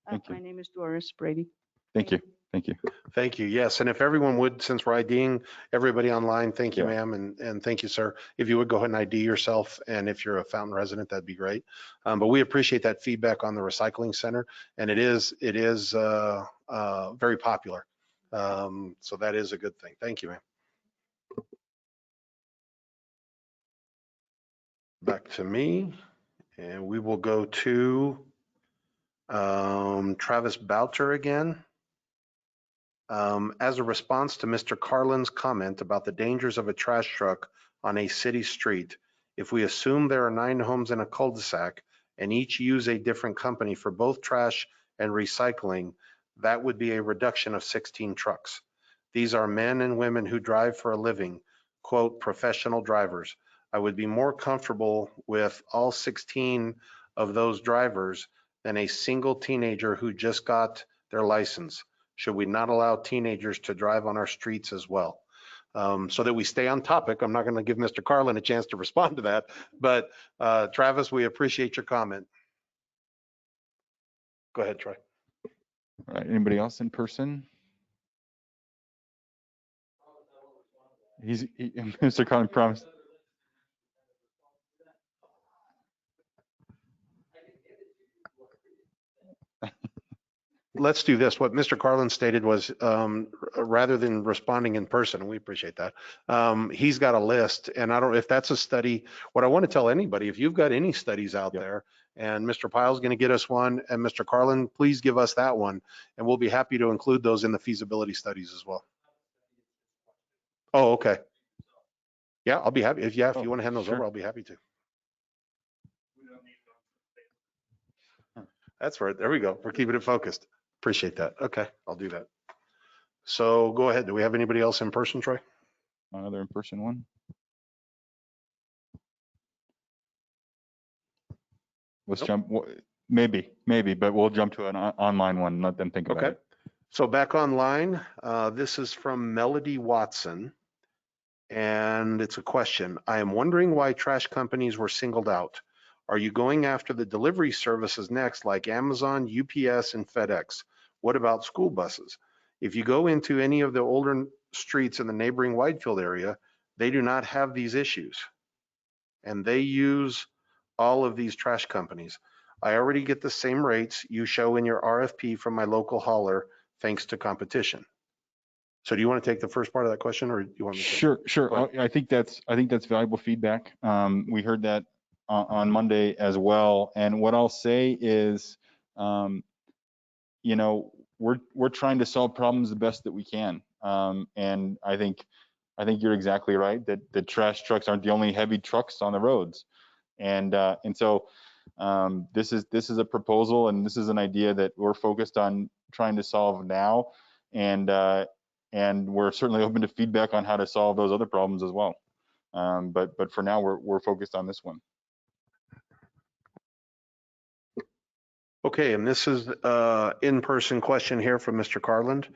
Thank you. My name is Doris Brady. Thank you. Thank you. Thank you. Yes, and if everyone would, since we're IDing everybody online, thank you, Yeah. ma'am, and thank you, sir. If you would go ahead and ID yourself, and if you're a Fountain resident, that'd be great. But we appreciate that feedback on the recycling center, and it is very popular. So that is a good thing. Thank you, ma'am. Back to me, and we will go to Travis Boucher again. As a response to Mr. Carlin's comment about the dangers of a trash truck on a city street, if we assume there are 9 homes in a cul-de-sac and each use a different company for both trash and recycling, that would be a reduction of 16 trucks. These are men and women who drive for a living, quote, professional drivers. I would be more comfortable with all 16 of those drivers than a single teenager who just got their license. Should we not allow teenagers to drive on our streets as well? So that we stay on topic, I'm not going to give Mr. Carlin a chance to respond to that, but Travis, we appreciate your comment. Go ahead, Troy. All right. Anybody else in person? Mr. Carlin promised. Let's do this. What Mr. Carlin stated was rather than responding in person, and we appreciate that, he's got a list, and I don't know if that's a study. What I want to tell anybody, if you've got any studies out Yep. there, and Mr. Pyle's going to get us one, and Mr. Carlin, please give us that one, and we'll be happy to include those in the feasibility studies as well. Oh, okay. Yeah, I'll be happy. If you want to hand those sure. over, I'll be happy to. That's right. There we go. We're keeping it focused. Appreciate that. Okay, I'll do that. So go ahead. Do we have anybody else in person, Troy? Another in-person one. Let's Nope. jump. Maybe, but we'll jump to an online one and let them think about Okay. it. So back online, this is from Melody Watson. And it's a question. I am wondering why trash companies were singled out. Are you going after the delivery services next, like Amazon, UPS, and FedEx? What about school buses? If you go into any of the older streets in the neighboring Whitefield area, they do not have these issues. And they use all of these trash companies. I already get the same rates you show in your RFP from my local hauler, thanks to competition. So do you want to take the first part of that question, or do you want me to? Sure. Go ahead. I think that's valuable feedback. We heard that on Monday as well. And what I'll say is, we're trying to solve problems the best that we can. And I think you're exactly right that the trash trucks aren't the only heavy trucks on the roads. And so this is a proposal, and this is an idea that we're focused on trying to solve now. And we're certainly open to feedback on how to solve those other problems as well. But for now, we're focused on this one. Okay, and this is in-person question here from Mr. Carland.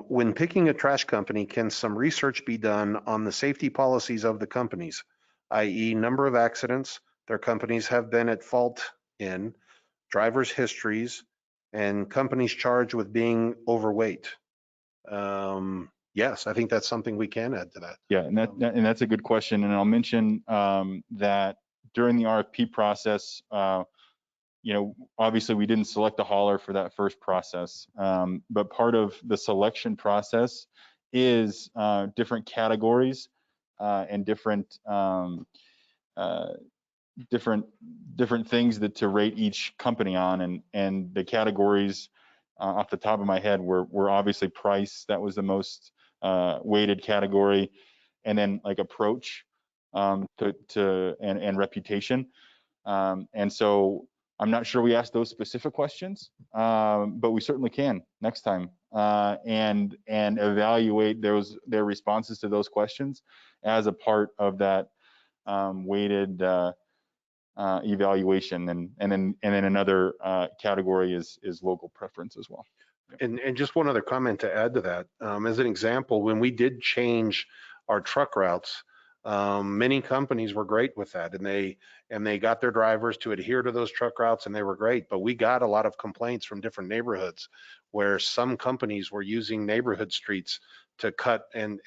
When picking a trash company, can some research be done on the safety policies of the companies, i.e. number of accidents their companies have been at fault in, drivers' histories, and companies charged with being overweight? Yes, I think that's something we can add to that. Yeah, and that's a good question. And I'll mention that during the RFP process, obviously we didn't select a hauler for that first process, but part of the selection process is different categories and different things to rate each company on, and the categories off the top of my head were obviously price. That was the most weighted category, and then like approach and reputation. And so I'm not sure we asked those specific questions, but we certainly can next time and evaluate their responses to those questions as a part of that weighted evaluation. And then another category is local preference as well. And just one other comment to add to that. As an example, when we did change our truck routes, Many companies were great with that, and they got their drivers to adhere to those truck routes, and they were great. But we got a lot of complaints from different neighborhoods where some companies were using neighborhood streets to cut and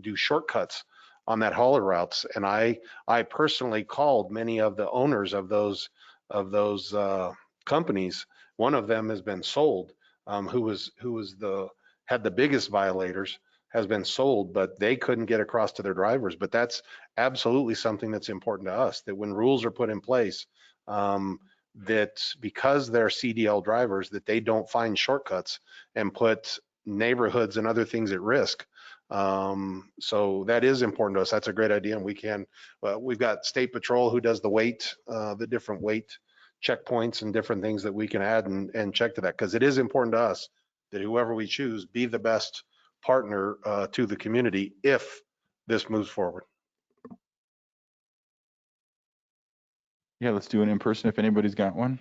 do shortcuts on that hauler routes. And I personally called many of the owners of those companies. One of them has been sold, who had the biggest violators, has been sold, but they couldn't get across to their drivers. But that's absolutely something that's important to us, that when rules are put in place, that because they're CDL drivers, that they don't find shortcuts and put neighborhoods and other things at risk. So that is important to us. That's a great idea. And we've got State Patrol who does the weight, the different weight checkpoints and different things that we can add and check to that, because it is important to us that whoever we choose be the best partner to the community if this moves forward. Yeah, let's do it in person if anybody's got one.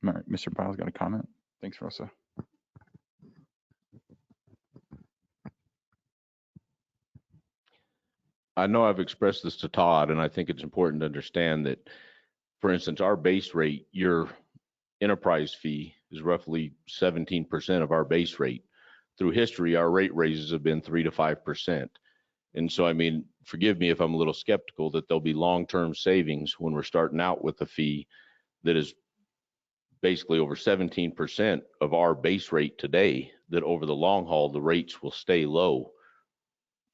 All right, Mr. Pyle's got a comment. Thanks, Rosa. I know I've expressed this to Todd, and I think it's important to understand that, for instance, our base rate, your enterprise fee is roughly 17% of our base rate. Through history, our rate raises have been 3 to 5%. And so, I mean, forgive me if I'm a little skeptical that there'll be long-term savings when we're starting out with a fee that is basically over 17% of our base rate today, that over the long haul, the rates will stay low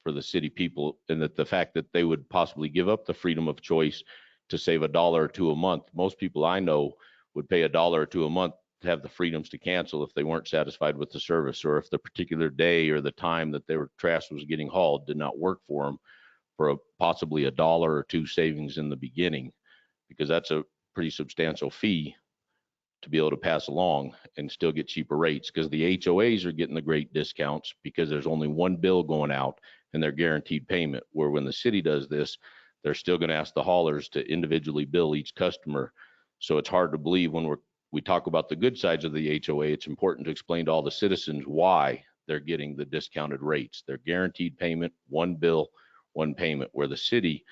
for the city people, and that the fact that they would possibly give up the freedom of choice to save $1 or $2 a month. Most people I know would pay $1 or $2 a month to have the freedoms to cancel if they weren't satisfied with the service, or if the particular day or the time that their trash was getting hauled did not work for them, for possibly $1 or $2 savings in the beginning, because that's a pretty substantial fee to be able to pass along and still get cheaper rates, because the HOAs are getting the great discounts because there's only one bill going out and they're guaranteed payment, where when the city does this, they're still going to ask the haulers to individually bill each customer. So it's hard to believe when we talk about the good sides of the HOA, it's important to explain to all the citizens why they're getting the discounted rates. They're guaranteed payment, one bill, one payment, where the city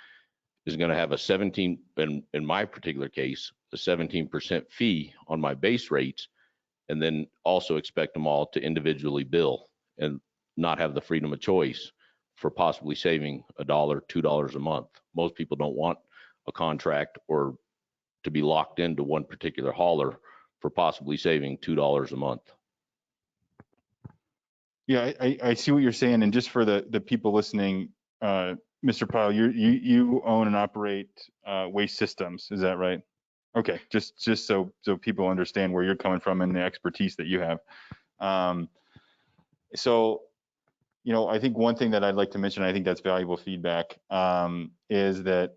is going to have a 17, in my particular case, a 17% fee on my base rates, and then also expect them all to individually bill and not have the freedom of choice for possibly saving $1, $2 a month. Most people don't want a contract or to be locked into one particular hauler for possibly saving $2 a month. Yeah, I see what you're saying. And just for the people listening, Mr. Pyle, you own and operate waste systems, is that right? Okay, just so people understand where you're coming from and the expertise that you have. So, you know, I think one thing that I'd like to mention, I think that's valuable feedback, is that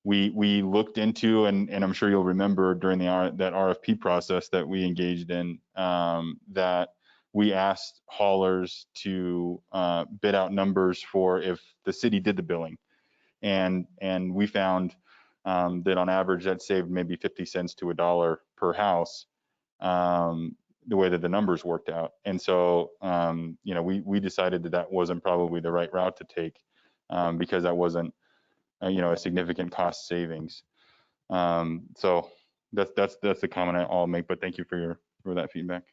we looked into, and I'm sure you'll remember during that RFP process that we engaged in, that we asked haulers to bid out numbers for if the city did the billing, and we found that on average that saved maybe 50 cents to $1 per house, the way that the numbers worked out. And so, you know, we decided that wasn't probably the right route to take, because that wasn't, you know, a significant cost savings. So that's the comment I'll make, but thank you for that feedback.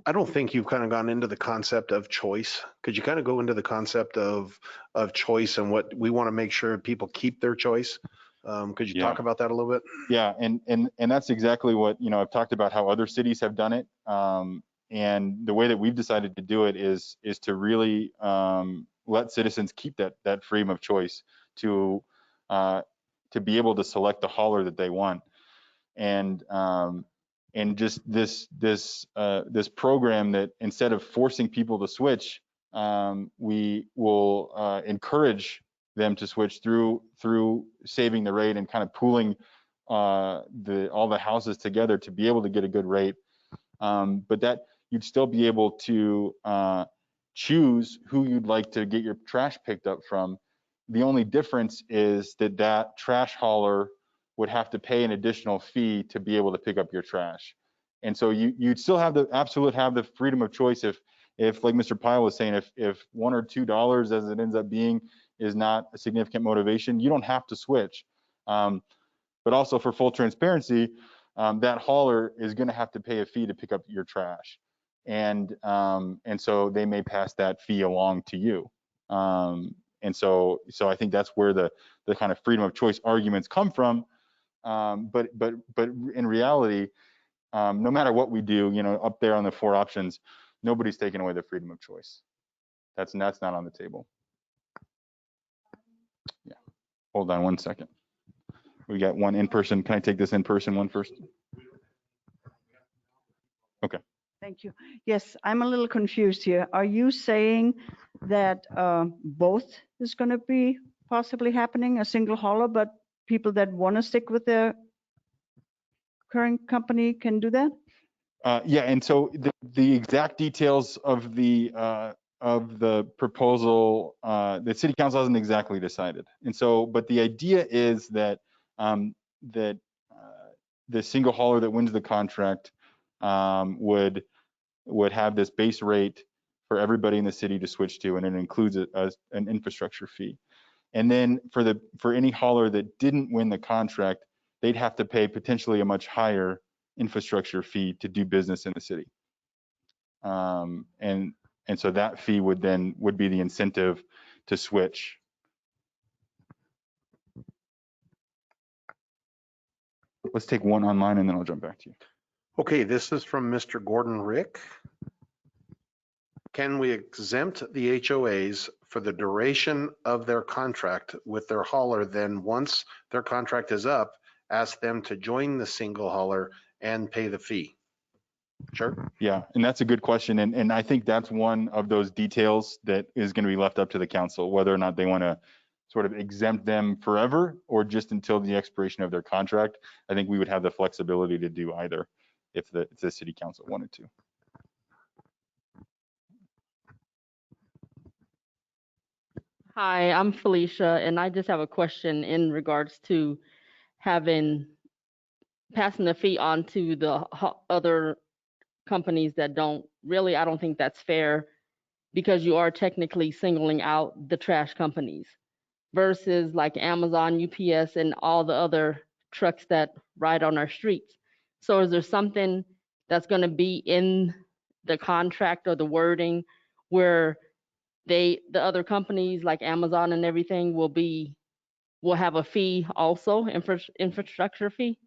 I don't think you've kind of gone into the concept of choice. Could you kind of go into the concept of choice and what we want to make sure people keep their choice? Could you talk about that a little bit? Yeah, and that's exactly what, you know, I've talked about how other cities have done it. And the way that we've decided to do it is to really let citizens keep that freedom of choice to be able to select the hauler that they want. And just this program that, instead of forcing people to switch, we will encourage them to switch through saving the rate and kind of pooling all the houses together to be able to get a good rate. But that you'd still be able to choose who you'd like to get your trash picked up from. The only difference is that trash hauler would have to pay an additional fee to be able to pick up your trash. And so you'd still have the freedom of choice if If, like Mr. Pyle was saying, if $1 or $2, as it ends up being, is not a significant motivation, you don't have to switch. But also for full transparency, that hauler is going to have to pay a fee to pick up your trash. And so they may pass that fee along to you. And so I think that's where the kind of freedom of choice arguments come from. But in reality, no matter what we do, up there on the 4 options, nobody's taking away the freedom of choice. That's not on the table. Yeah. Hold on one second. We got one in person. Can I take this in person one first? Okay. Thank you. Yes, I'm a little confused here. Are you saying that both is going to be possibly happening, a single hauler, but people that want to stick with their current company can do that? Yeah, and so the exact details of the proposal, the city council hasn't exactly decided. And so, but the idea is that the single hauler that wins the contract would have this base rate for everybody in the city to switch to, and it includes an infrastructure fee. And then for any hauler that didn't win the contract, they'd have to pay potentially a much higher infrastructure fee to do business in the city. And so that fee would be the incentive to switch. Let's take one online and then I'll jump back to you. Okay, this is from Mr. Gordon Rick. Can we exempt the HOAs for the duration of their contract with their hauler? Then once their contract is up, ask them to join the single hauler and pay the fee? Sure. Yeah, and that's a good question. And I think that's one of those details that is going to be left up to the council, whether or not they want to sort of exempt them forever or just until the expiration of their contract. I think we would have the flexibility to do either if the city council wanted to. Hi, I'm Felicia, and I just have a question in regards to passing the fee on to the other companies that don't really. I don't think that's fair, because you are technically singling out the trash companies versus like Amazon, UPS, and all the other trucks that ride on our streets. So is there something that's going to be in the contract or the wording where the other companies like Amazon and everything will have a fee also, infrastructure fee?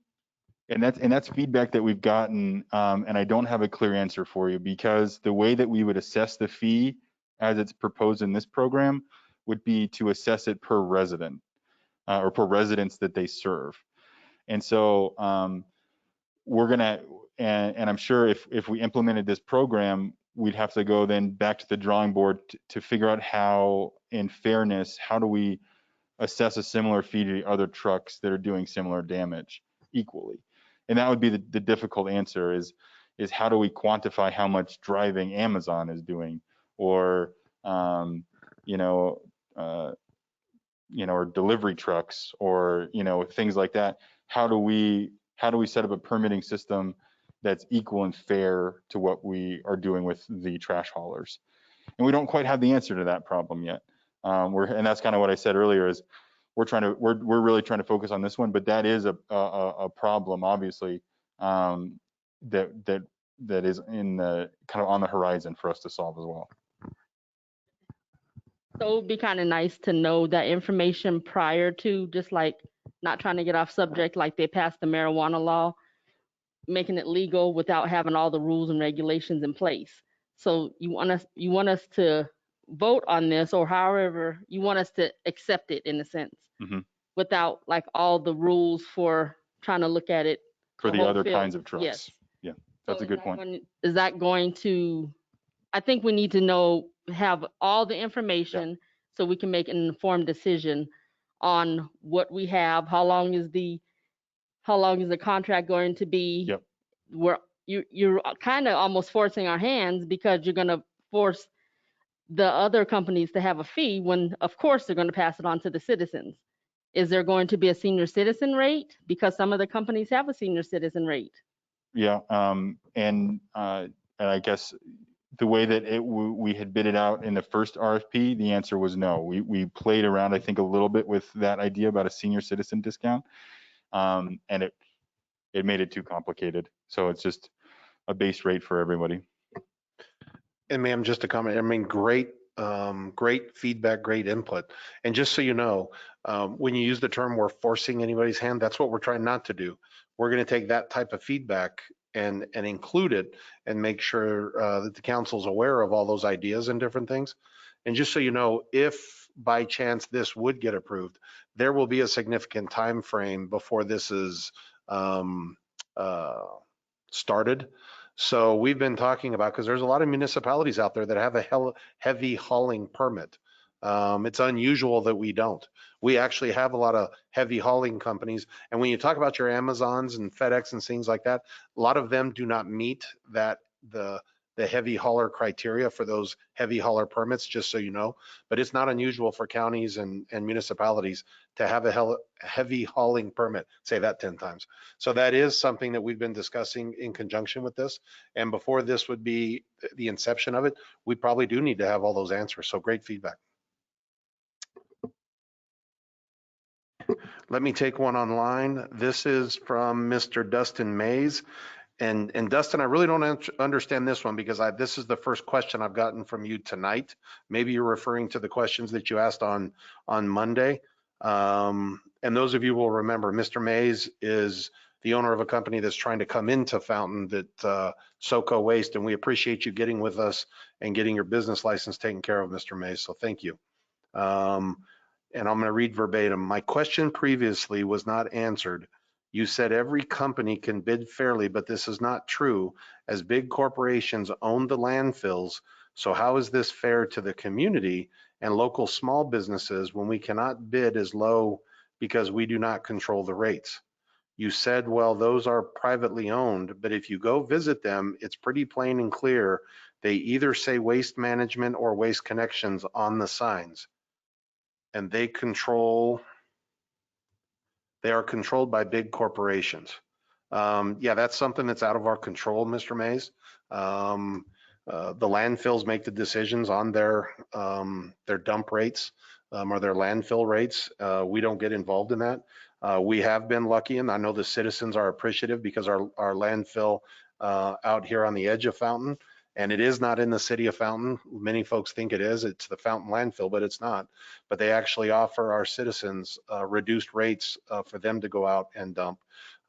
And that's feedback that we've gotten, and I don't have a clear answer for you, because the way that we would assess the fee as it's proposed in this program would be to assess it per resident or per residents that they serve. And so we're gonna, and I'm sure if we implemented this program, we'd have to go then back to the drawing board to figure out how, in fairness, how do we assess a similar fee to the other trucks that are doing similar damage equally? And that would be the difficult answer is how do we quantify how much driving Amazon is doing, or or delivery trucks, or things like that. How do we set up a permitting system that's equal and fair to what we are doing with the trash haulers? And we don't quite have the answer to that problem yet. And that's kind of what I said earlier, is we're really trying to focus on this one, but that is a problem, obviously, that is in the kind of on the horizon for us to solve as well. So it would be kind of nice to know that information prior to, just like, not trying to get off subject, like they passed the marijuana law, making it legal without having all the rules and regulations in place. So you want us to vote on this, or however you want us to accept it, in a sense, without like all the rules for trying to look at it for the other kinds of trucks. Yes. Yeah, that's a good point. Is that going to, I think we need to have all the information so we can make an informed decision on what we have. How long is the contract going to be? Yep. You're kind of almost forcing our hands, because you're going to force the other companies to have a fee when, of course, they're going to pass it on to the citizens. Is there going to be a senior citizen rate? Because some of the companies have a senior citizen rate. Yeah, and I guess the way that we had bid it out in the first RFP, the answer was no. We played around, I think, a little bit with that idea about a senior citizen discount. And it made it too complicated. So it's just a base rate for everybody. And ma'am, just a comment, I mean, great feedback, great input. And just so you know, when you use the term we're forcing anybody's hand, that's what we're trying not to do. We're going to take that type of feedback and include it and make sure that the council's aware of all those ideas and different things. And just so you know, if by chance this would get approved, there will be a significant time frame before this is started. So we've been talking about, because there's a lot of municipalities out there that have a heavy hauling permit. It's unusual that we don't. We actually have a lot of heavy hauling companies. And when you talk about your Amazons and FedEx and things like that, a lot of them do not meet the heavy hauler criteria for those heavy hauler permits, just so you know. But it's not unusual for counties and municipalities to have a heavy hauling permit. Say that 10 times. So that is something that we've been discussing in conjunction with this. And before this would be the inception of it, we probably do need to have all those answers. So great feedback. Let me take one online. This is from Mr. Dustin Mays. And Dustin, I really don't understand this one, because this is the first question I've gotten from you tonight. Maybe you're referring to the questions that you asked on Monday. And those of you will remember, Mr. Mays is the owner of a company that's trying to come into Fountain, that SoCo Waste, and we appreciate you getting with us and getting your business license taken care of, Mr. Mays. So thank you. And I'm going to read verbatim. My question previously was not answered. You said every company can bid fairly, but this is not true, as big corporations own the landfills. So how is this fair to the community and local small businesses when we cannot bid as low because we do not control the rates? You said, well, those are privately owned, but if you go visit them, it's pretty plain and clear. They either say Waste Management or Waste Connections on the signs, and they are controlled by big corporations. Yeah, that's something that's out of our control, Mr. Mays. The landfills make the decisions on their dump rates or their landfill rates. We don't get involved in that. We have been lucky, and I know the citizens are appreciative, because our landfill out here on the edge of Fountain, and it is not in the city of Fountain. Many folks think it is. It's the Fountain landfill, but it's not. But they actually offer our citizens reduced rates for them to go out and dump.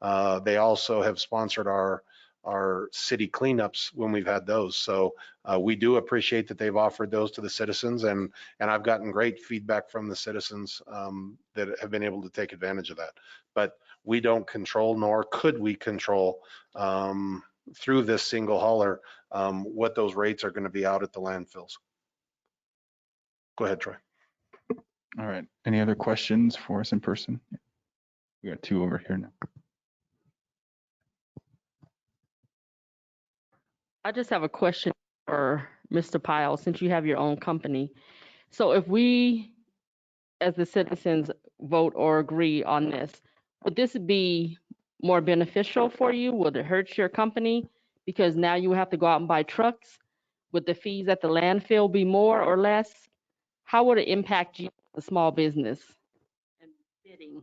They also have sponsored our city cleanups when we've had those. So we do appreciate that they've offered those to the citizens, and I've gotten great feedback from the citizens that have been able to take advantage of that. But we don't control, nor could we control through this single hauler what those rates are going to be out at the landfills. Go ahead, Troy. All right. Any other questions for us in person? We got two over here now. I just have a question for Mr. Pyle, since you have your own company. So if we, as the citizens, vote or agree on this, would this be more beneficial for you? Would it hurt your company? Because now you have to go out and buy trucks. Would the fees at the landfill be more or less? How would it impact you, the small business and bidding?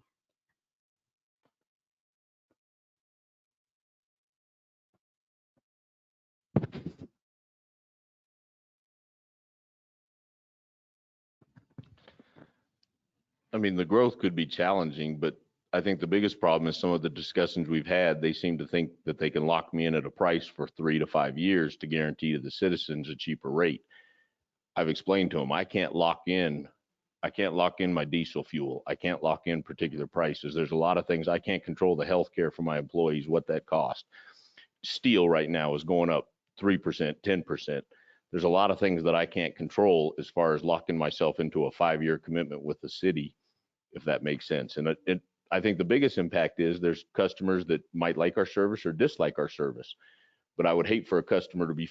I mean, the growth could be challenging, but I think the biggest problem is some of the discussions we've had. They seem to think that they can lock me in at a price for 3 to 5 years to guarantee to the citizens a cheaper rate. I've explained to them, I can't lock in my diesel fuel. I can't lock in particular prices. There's a lot of things I can't control. The healthcare for my employees, what that costs. Steel right now is going up 3%, 10%. There's a lot of things that I can't control as far as locking myself into a 5-year commitment with the city, if that makes sense. And I think the biggest impact is there's customers that might like our service or dislike our service. But I would hate for a customer to be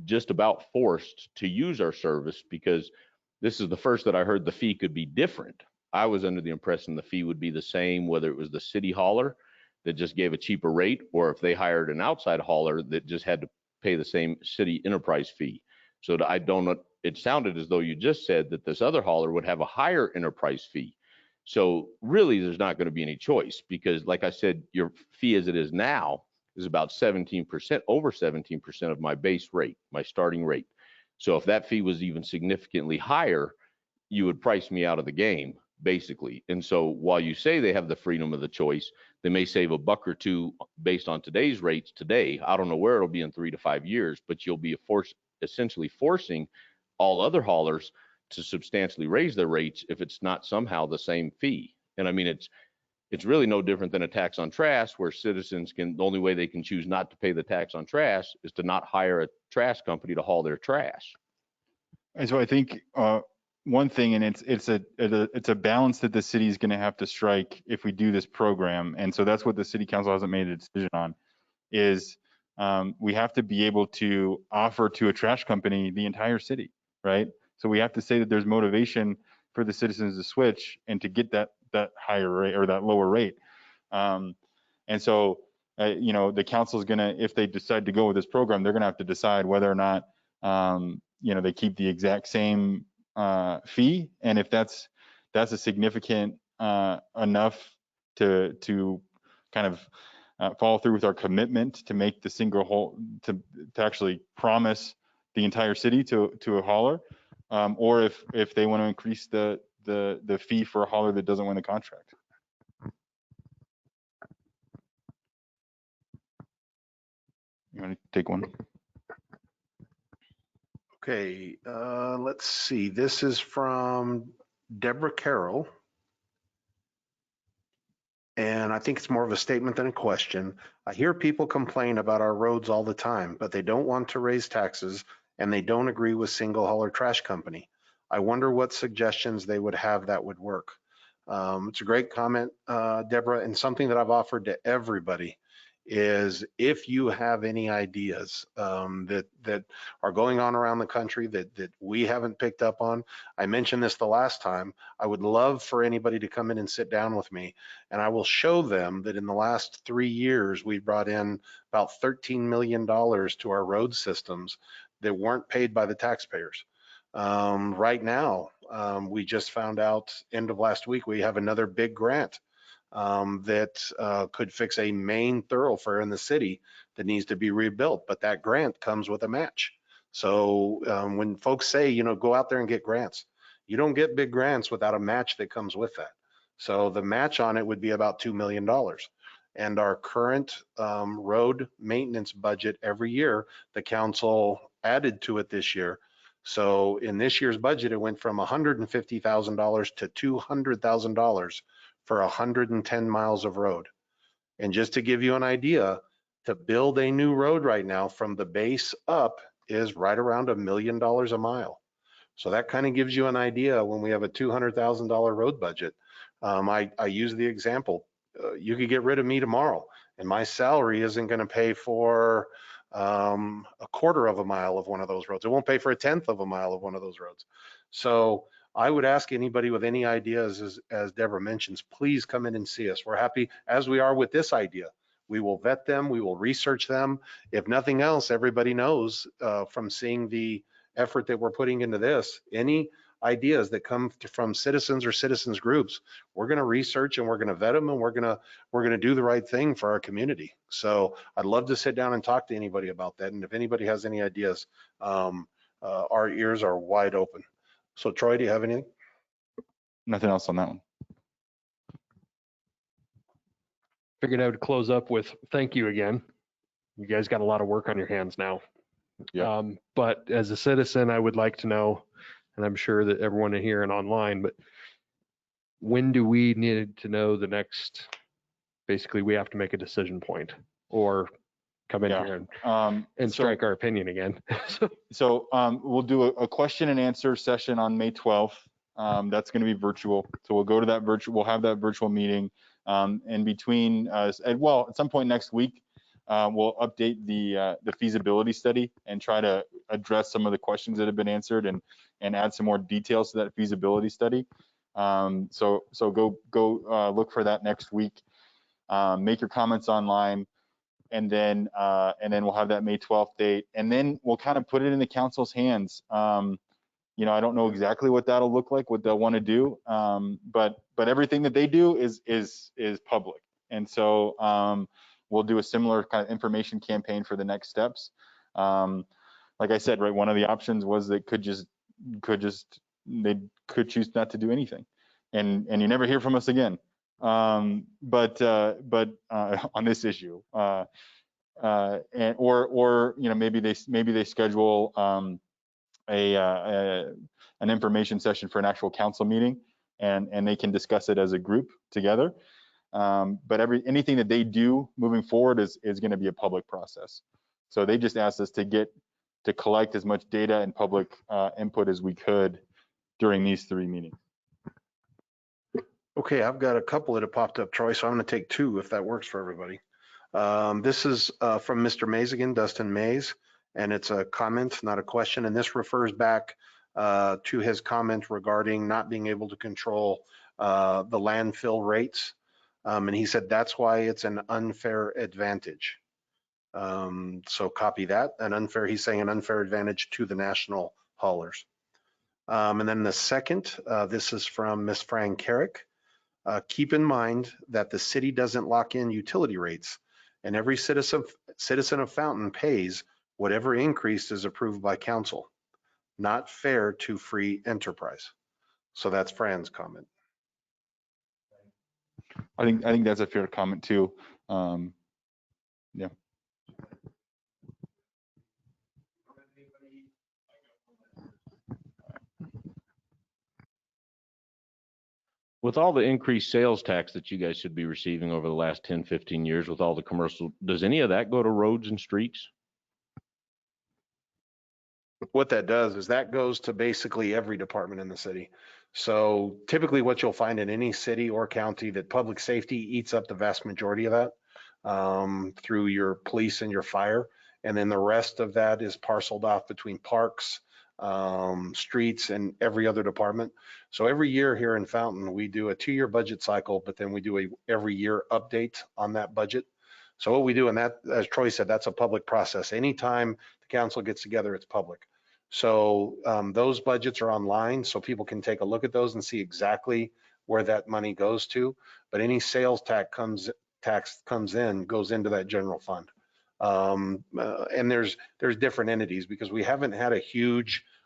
just about forced to use our service, because this is the first that I heard the fee could be different. I was under the impression the fee would be the same, whether it was the city hauler that just gave a cheaper rate, or if they hired an outside hauler that just had to pay the same city enterprise fee. So I don't, it sounded as though you just said that this other hauler would have a higher enterprise fee. So really, there's not going to be any choice because, like I said, your fee as it is now is about 17%, over 17% of my base rate, my starting rate. So if that fee was even significantly higher, you would price me out of the game, basically. And so while you say they have the freedom of the choice, they may save a buck or two based on today's rates today. I don't know where it'll be in 3 to 5 years, but you'll be essentially forcing all other haulers to substantially raise their rates if it's not somehow the same fee. And I mean, it's really no different than a tax on trash, where citizens can, the only way they can choose not to pay the tax on trash is to not hire a trash company to haul their trash. And so I think one thing, and it's a balance that the city is going to have to strike if we do this program. And so that's what the city council hasn't made a decision on, is we have to be able to offer to a trash company the entire city, right? So we have to say that there's motivation for the citizens to switch and to get that higher rate or that lower rate. And so, you know, the council is going to, if they decide to go with this program, they're going to have to decide whether or not, you know, they keep the exact same fee. And if that's a significant enough to kind of follow through with our commitment to make the single haul, to actually promise the entire city to a hauler, or if they want to increase the fee for a hauler that doesn't win the contract. You want to take one? Okay, let's see. This is from Deborah Carroll. And I think it's more of a statement than a question. I hear people complain about our roads all the time, but they don't want to raise taxes and they don't agree with single hauler trash company. I wonder what suggestions they would have that would work. It's a great comment, Deborah, and something that I've offered to everybody is if you have any ideas that are going on around the country that we haven't picked up on. I mentioned this the last time. I would love for anybody to come in and sit down with me, and I will show them that in the last 3 years, we brought in about $13 million to our road systems that weren't paid by the taxpayers. Right now, we just found out end of last week, we have another big grant that could fix a main thoroughfare in the city that needs to be rebuilt, but that grant comes with a match. So when folks say, you know, go out there and get grants, you don't get big grants without a match that comes with that. So the match on it would be about $2 million. And our current road maintenance budget every year, the council added to it this year. So in this year's budget, it went from $150,000 to $200,000 for 110 miles of road. And just to give you an idea, to build a new road right now from the base up is right around $1 million a mile. So that kind of gives you an idea when we have a $200,000 road budget. I use the example, you could get rid of me tomorrow and my salary isn't going to pay for a quarter of a mile of one of those roads. It won't pay for a 1/10 of a mile of one of those roads. So I would ask anybody with any ideas, as Deborah mentions, please come in and see us. We're happy, as we are with this idea. We will vet them, we will research them. If nothing else, everybody knows from seeing the effort that we're putting into this, any ideas that come from citizens or citizens groups, we're going to research and we're going to vet them and we're going to do the right thing for our community. So I'd love to sit down and talk to anybody about that. And if anybody has any ideas, our ears are wide open. So Troy, do you have anything? Nothing else on that one. Figured I would close up with thank you again. You guys got a lot of work on your hands now. Yeah. But as a citizen, I would like to know, and I'm sure that everyone in here and online, but when do we need to know the next, basically we have to make a decision point or come in here and strike our opinion again. So we'll do a question and answer session on May 12th. That's going to be virtual. So we'll go to that we'll have that virtual meeting. In between, at some point next week, we'll update the feasibility study and try to address some of the questions that have been answered and add some more details to that feasibility study. So go look for that next week. Make your comments online. and then we'll have that May 12th date, and then we'll kind of put it in the council's hands. You know, I don't know exactly what that'll look like, what they'll want to do, but everything that they do is public, and so we'll do a similar kind of information campaign for the next steps. Like I said, right, one of the options was they could choose not to do anything, and you never hear from us again. But on this issue, or you know, maybe they schedule an information session for an actual council meeting, and they can discuss it as a group together. But anything that they do moving forward is going to be a public process. So they just asked us to collect as much data and public input as we could during these 3 meetings. Okay, I've got a couple that have popped up, Troy, so I'm going to take 2 if that works for everybody. This is from Mr. Mays again, Dustin Mays, and it's a comment, not a question. And this refers back to his comment regarding not being able to control the landfill rates. And he said that's why it's an unfair advantage. So copy that. He's saying an unfair advantage to the national haulers. And then the second, this is from Ms. Fran Carrick. Keep in mind that the city doesn't lock in utility rates, and every citizen of Fountain pays whatever increase is approved by council. Not fair to free enterprise. So that's Fran's comment. I think that's a fair comment too. Yeah. With all the increased sales tax that you guys should be receiving over the last 10, 15 years with all the commercial, does any of that go to roads and streets? What that does is that goes to basically every department in the city. So typically what you'll find in any city or county, that public safety eats up the vast majority of that through your police and your fire. And then the rest of that is parceled off between parks, streets, and every other department. So every year here in Fountain, we do a 2-year budget cycle, but then we do a every year update on that budget. So what we do, and that, as Troy said, that's a public process. Anytime the council gets together, it's public. So those budgets are online, so people can take a look at those and see exactly where that money goes to. But any sales tax comes in, goes into that general fund. And there's different entities, because we haven't had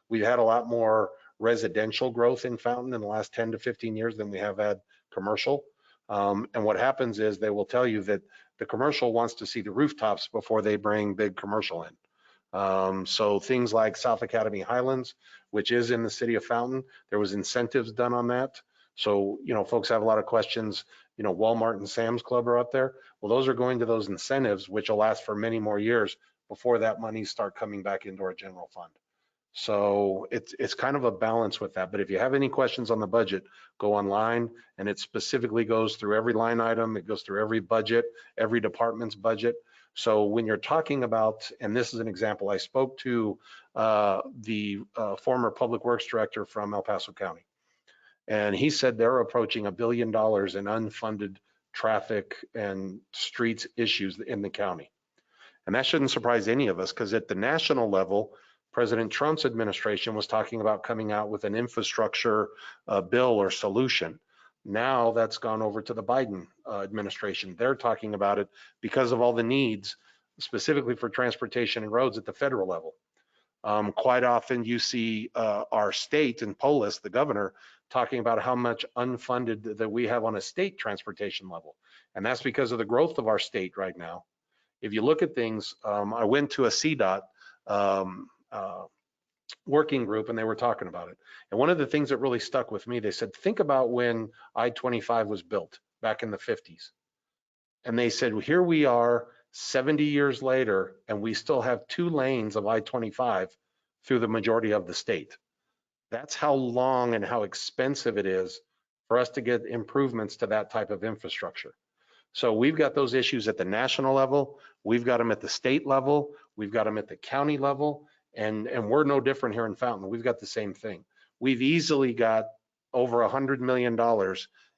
we've had a lot more residential growth in Fountain in the last 10 to 15 years than we have had commercial. And what happens is they will tell you that the commercial wants to see the rooftops before they bring big commercial in. So things like South Academy Highlands, which is in the city of Fountain, there was incentives done on that. So, you know, folks have a lot of questions, you know, Walmart and Sam's Club are up there. Well, those are going to those incentives, which will last for many more years before that money start coming back into our general fund. So it's kind of a balance with that. But if you have any questions on the budget, go online, and it specifically goes through every line item. It goes through every budget, every department's budget. So when you're talking about, and this is an example, I spoke to the former public works director from El Paso County, and he said they're approaching $1 billion in unfunded traffic and streets issues in the county. And that shouldn't surprise any of us, because at the national level, President Trump's administration was talking about coming out with an infrastructure bill or solution. Now that's gone over to the Biden administration. They're talking about it because of all the needs, specifically for transportation and roads at the federal level. Quite often you see our state and Polis, the governor, talking about how much unfunded that we have on a state transportation level. And that's because of the growth of our state right now. If you look at things, I went to a CDOT working group, and they were talking about it. And one of the things that really stuck with me, they said, think about when I-25 was built back in the 50s. And they said, well, here we are 70 years later, and we still have 2 lanes of I-25 through the majority of the state. That's how long and how expensive it is for us to get improvements to that type of infrastructure. So we've got those issues at the national level. We've got them at the state level. We've got them at the county level. And we're no different here in Fountain. We've got the same thing. We've easily got over $100 million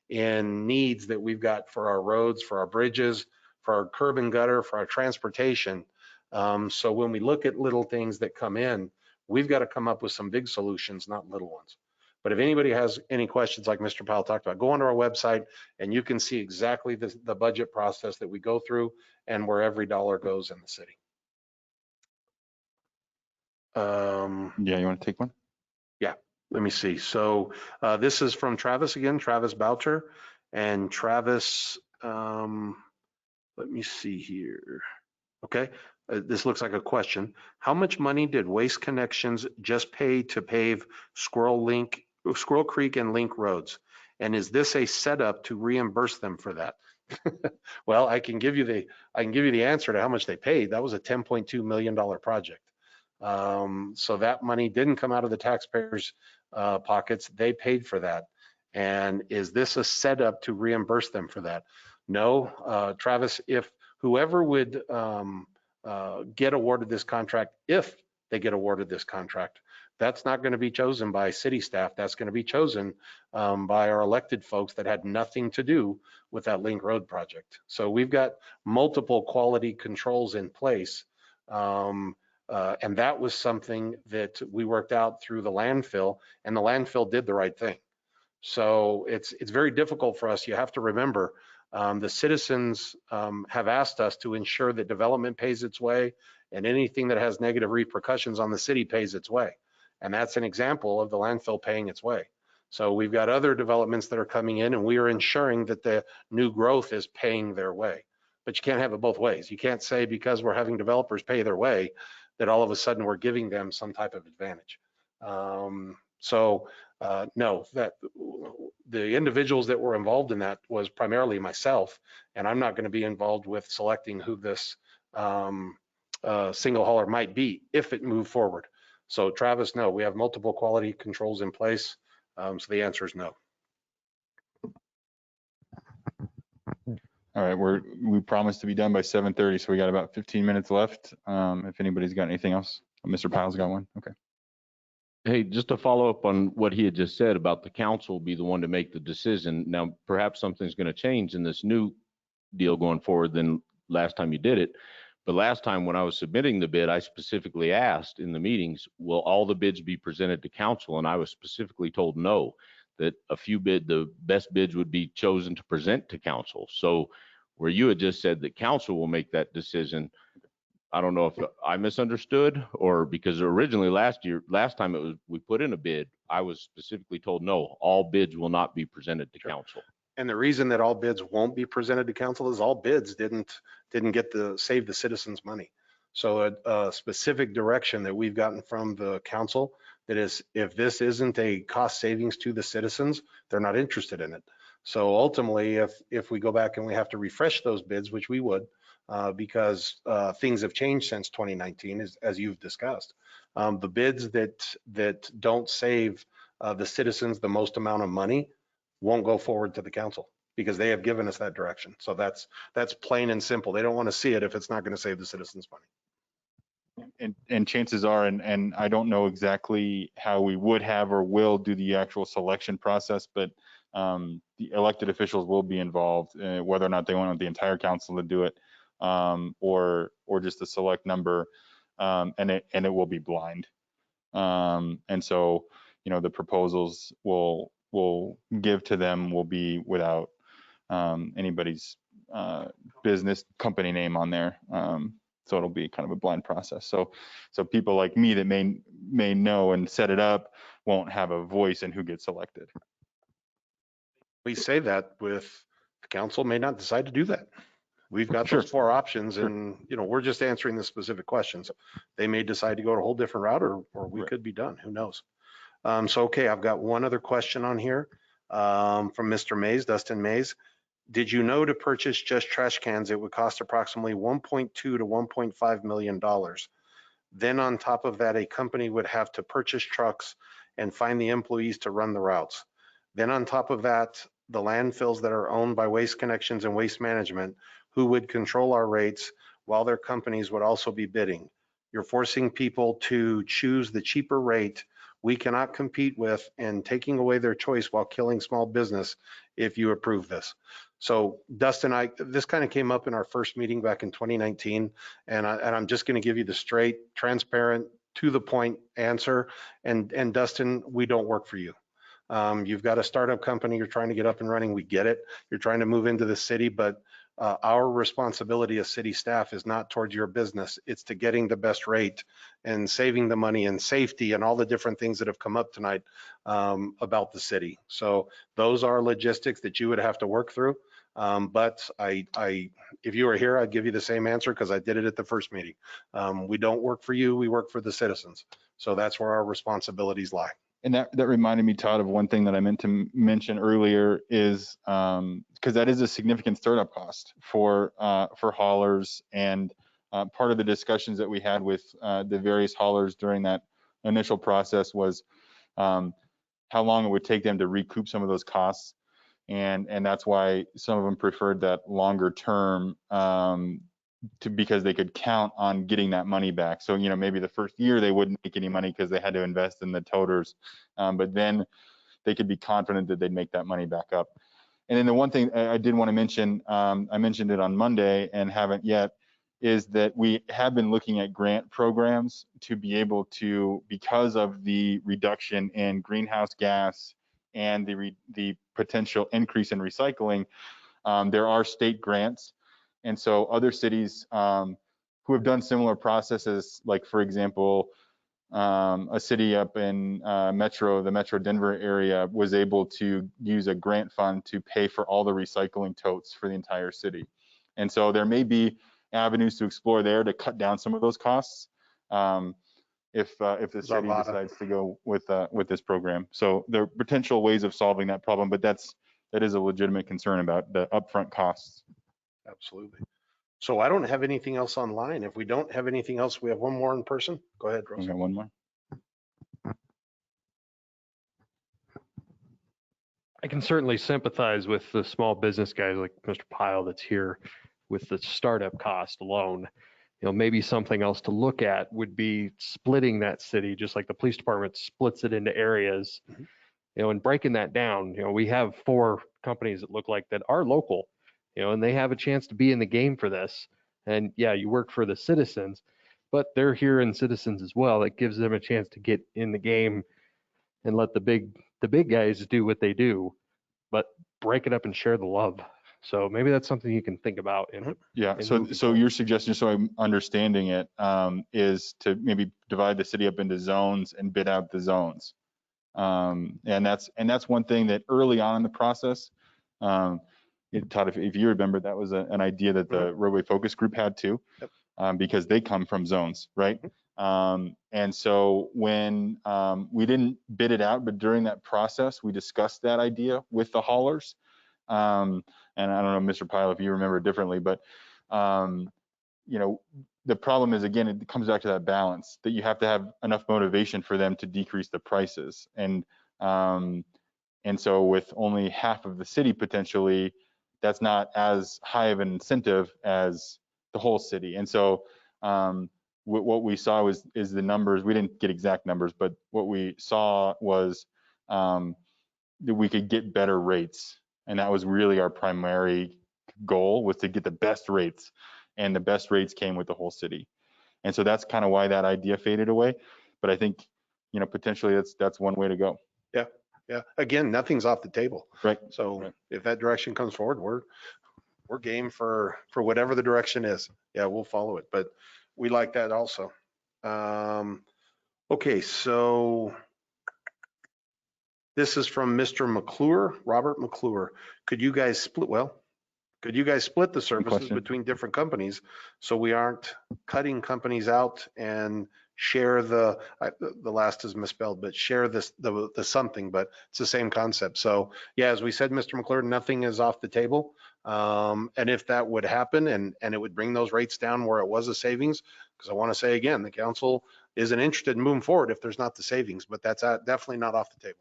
in needs that we've got for our roads, for our bridges, for our curb and gutter, for our transportation. So when we look at little things that come in, we've got to come up with some big solutions, not little ones. But if anybody has any questions, like Mr. Powell talked about, go onto our website and you can see exactly the budget process that we go through and where every dollar goes in the city. Yeah, you want to take one? Let me see. So this is from Travis again, Travis Boucher. And Travis, let me see here. Okay, this looks like a question. How much money did Waste Connections just pay to pave Squirrel Creek and Link roads? And is this a setup to reimburse them for that? Well, I can give you the answer to how much they paid. That was a $10.2 million project. So that money didn't come out of the taxpayers' pockets. They paid for that. And is this a setup to reimburse them for that? No, Travis, if whoever would get awarded this contract, if they get awarded this contract, that's not going to be chosen by city staff. That's going to be chosen by our elected folks that had nothing to do with that Link Road project. So we've got multiple quality controls in place. And that was something that we worked out through the landfill, and the landfill did the right thing. So it's very difficult for us. You have to remember, the citizens have asked us to ensure that development pays its way, and anything that has negative repercussions on the city pays its way. And that's an example of the landfill paying its way. So we've got other developments that are coming in, and we are ensuring that the new growth is paying their way. But you can't have it both ways. You can't say because we're having developers pay their way that all of a sudden we're giving them some type of advantage. No, that the individuals that were involved in that was primarily myself, and I'm not going to be involved with selecting who this single hauler might be if it moved forward. So Travis, no, we have multiple quality controls in place. So the answer is no. All right, we promised to be done by 7:30, so we got about 15 minutes left. If anybody's got anything else, Mr. Powell's got one. Okay. Hey, just to follow up on what he had just said about the council be the one to make the decision. Now, perhaps something's going to change in this new deal going forward than last time you did it. But last time when I was submitting the bid, I specifically asked in the meetings, will all the bids be presented to council? And I was specifically told no, that the best bids would be chosen to present to council. So where you had just said that council will make that decision, I don't know if I misunderstood, or because originally last time we put in a bid, I was specifically told, no, all bids will not be presented to council. And the reason that all bids won't be presented to council is all bids didn't get to save the citizens money. So a specific direction that we've gotten from the council that is, if this isn't a cost savings to the citizens, they're not interested in it. So ultimately, if we go back and we have to refresh those bids, which we would, because things have changed since 2019, as you've discussed. The bids that don't save the citizens the most amount of money won't go forward to the council because they have given us that direction. So that's plain and simple. They don't want to see it if it's not going to save the citizens money. And chances are, and I don't know exactly how we would have or will do the actual selection process, but the elected officials will be involved, whether or not they want the entire council to do it, or just a select number, and it will be blind. And so, the proposals we'll give to them will be without anybody's business company name on there. So it'll be kind of a blind process. So people like me that may know and set it up won't have a voice in who gets selected. We say that with the council may not decide to do that. We've got those four options, and we're just answering the specific questions. They may decide to go a whole different route, or we could be done. Who knows? So okay, I've got one other question on here from Mr. Mays, Dustin Mays. Did you know to purchase just trash cans, it would cost approximately $1.2 to $1.5 million. Then on top of that, a company would have to purchase trucks and find the employees to run the routes. Then on top of that, the landfills that are owned by Waste Connections and Waste Management, who would control our rates while their companies would also be bidding. You're forcing people to choose the cheaper rate we cannot compete with and taking away their choice while killing small business if you approve this. So Dustin, this kind of came up in our first meeting back in 2019, and I'm just going to give you the straight, transparent, to the point answer. And Dustin, we don't work for you. You've got a startup company, you're trying to get up and running. We get it. You're trying to move into the city, but our responsibility as city staff is not towards your business. It's to getting the best rate and saving the money and safety and all the different things that have come up tonight about the city. So those are logistics that you would have to work through. But if you were here, I'd give you the same answer because I did it at the first meeting. We don't work for you, we work for the citizens. So that's where our responsibilities lie. And that reminded me, Todd, of one thing that I meant to mention earlier is because that is a significant startup cost for haulers, and part of the discussions that we had with the various haulers during that initial process was how long it would take them to recoup some of those costs, and that's why some of them preferred that longer term because they could count on getting that money back. So, you know, maybe the first year they wouldn't make any money because they had to invest in the toters, but then they could be confident that they'd make that money back up. And then the one thing I did want to mention, I mentioned it on Monday and haven't yet, is that we have been looking at grant programs to be able to, because of the reduction in greenhouse gas and the potential increase in recycling, there are state grants. And so other cities who have done similar processes, like for example, a city up in the Metro Denver area was able to use a grant fund to pay for all the recycling totes for the entire city. And so there may be avenues to explore there to cut down some of those costs if the city decides to go with this program. So there are potential ways of solving that problem, but that is a legitimate concern about the upfront costs. Absolutely. So I don't have anything else online. If we don't have anything else, we have one more in person. Go ahead, Rose. We got one more. I can certainly sympathize with the small business guys like Mr. Pyle that's here with the startup cost alone. You know, maybe something else to look at would be splitting that city, just like the police department splits it into areas, you know, and breaking that down. You know, we have 4 companies that look like that are local, you know, and they have a chance to be in the game for this. And yeah, you work for the citizens, but they're here in citizens as well. It gives them a chance to get in the game and let the big guys do what they do, but break it up and share the love. So maybe that's something you can think about. Yeah. So your suggestion, so I'm understanding it, is to maybe divide the city up into zones and bid out the zones. And that's one thing that early on in the process, Todd, if you remember, that was an idea that the Roadway Focus Group had too, because they come from zones, right? And so when we didn't bid it out, but during that process, we discussed that idea with the haulers. And I don't know, Mr. Pyle, if you remember differently, but you know, the problem is, again, it comes back to that balance that you have to have enough motivation for them to decrease the prices. And so with only half of the city potentially, that's not as high of an incentive as the whole city. And so what we saw is the numbers. We didn't get exact numbers, but what we saw was that we could get better rates. And that was really our primary goal, was to get the best rates. And the best rates came with the whole city. And so that's kind of why that idea faded away. But I think, you know, potentially that's one way to go. Yeah. Yeah. Again, nothing's off the table. Right. So if that direction comes forward, we're game for whatever the direction is. Yeah, we'll follow it. But we like that also. Okay, so this is from Mr. McClure, Robert McClure. Could you guys split the services between different companies so we aren't cutting companies out and share the last is misspelled, but share the something, but it's the same concept. So yeah, as we said, Mr. McClure, nothing is off the table. And if that would happen and it would bring those rates down where it was a savings, because I want to say again, the council isn't interested in moving forward if there's not the savings, but that's definitely not off the table.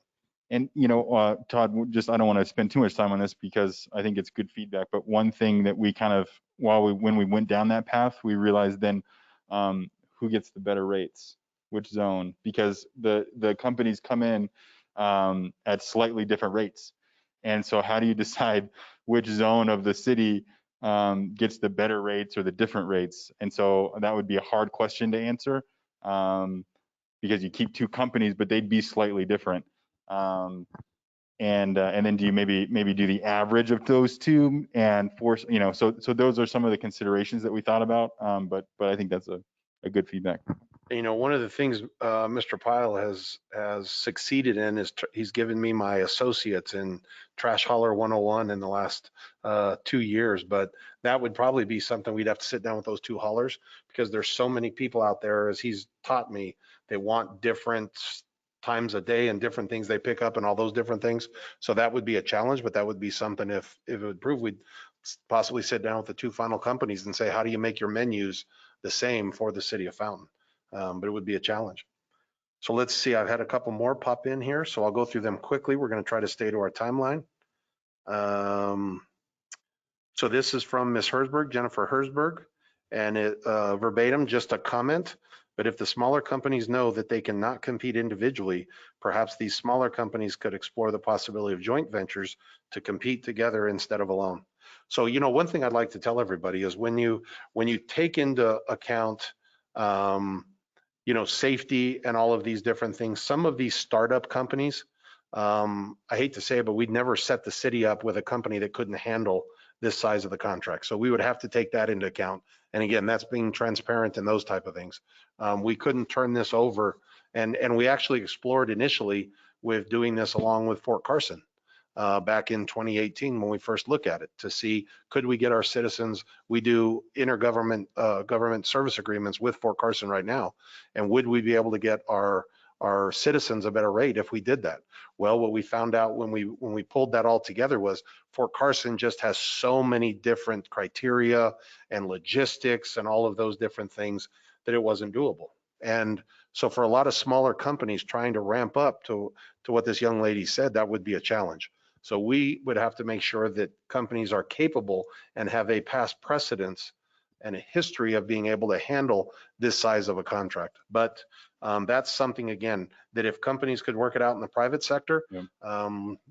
And, you know, Todd, I don't want to spend too much time on this because I think it's good feedback. But one thing that we kind of, when we went down that path, we realized then who gets the better rates. which zone, because the companies come in at slightly different rates. And so how do you decide which zone of the city gets the better rates or the different rates? And so that would be a hard question to answer, because you keep two companies, but they'd be slightly different. And then do you maybe do the average of those two and force, so those are some of the considerations that we thought about. But I think that's a good feedback. One of the things Mr. Pyle has succeeded in is he's given me my associates in Trash Hauler 101 in the last 2 years. But that would probably be something we'd have to sit down with those two haulers, because there's so many people out there, as he's taught me, they want different times a day and different things they pick up and all those different things. So that would be a challenge, but that would be something, if it would prove, we'd possibly sit down with the two final companies and say, how do you make your menus the same for the city of Fountain? But it would be a challenge. So let's see, I've had a couple more pop in here, so I'll go through them quickly. We're going to try to stay to our timeline. So this is from Ms. Herzberg, Jennifer Herzberg, and it verbatim, just a comment. But if the smaller companies know that they cannot compete individually, perhaps these smaller companies could explore the possibility of joint ventures to compete together instead of alone. So, one thing I'd like to tell everybody is when you take into account safety and all of these different things, some of these startup companies, I hate to say it, but we'd never set the city up with a company that couldn't handle this size of the contract. So we would have to take that into account. And again, that's being transparent and those type of things. We couldn't turn this over. And we actually explored initially with doing this along with Fort Carson back in 2018 when we first looked at it, to see, could we get our citizens, we do intergovernment government service agreements with Fort Carson right now, and would we be able to get our citizens a better rate if we did that? Well, what we found out when we pulled that all together was Fort Carson just has so many different criteria and logistics and all of those different things that it wasn't doable. And so for a lot of smaller companies trying to ramp up to what this young lady said, that would be a challenge. So we would have to make sure that companies are capable and have a past precedence and a history of being able to handle this size of a contract. But that's something, again, that if companies could work it out in the private sector, Yeah.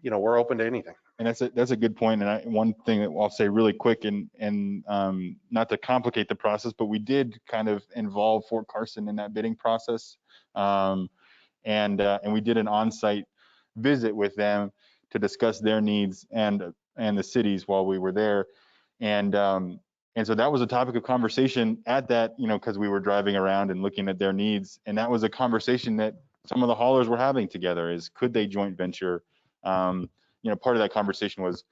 We're open to anything. And that's a good point. And one thing that I'll say really quick, and not to complicate the process, but we did kind of involve Fort Carson in that bidding process, and we did an on-site visit with them to discuss their needs and the cities while we were there, and so that was a topic of conversation at that, because we were driving around and looking at their needs, and that was a conversation that some of the haulers were having together: is could they joint venture? Part of that conversation was,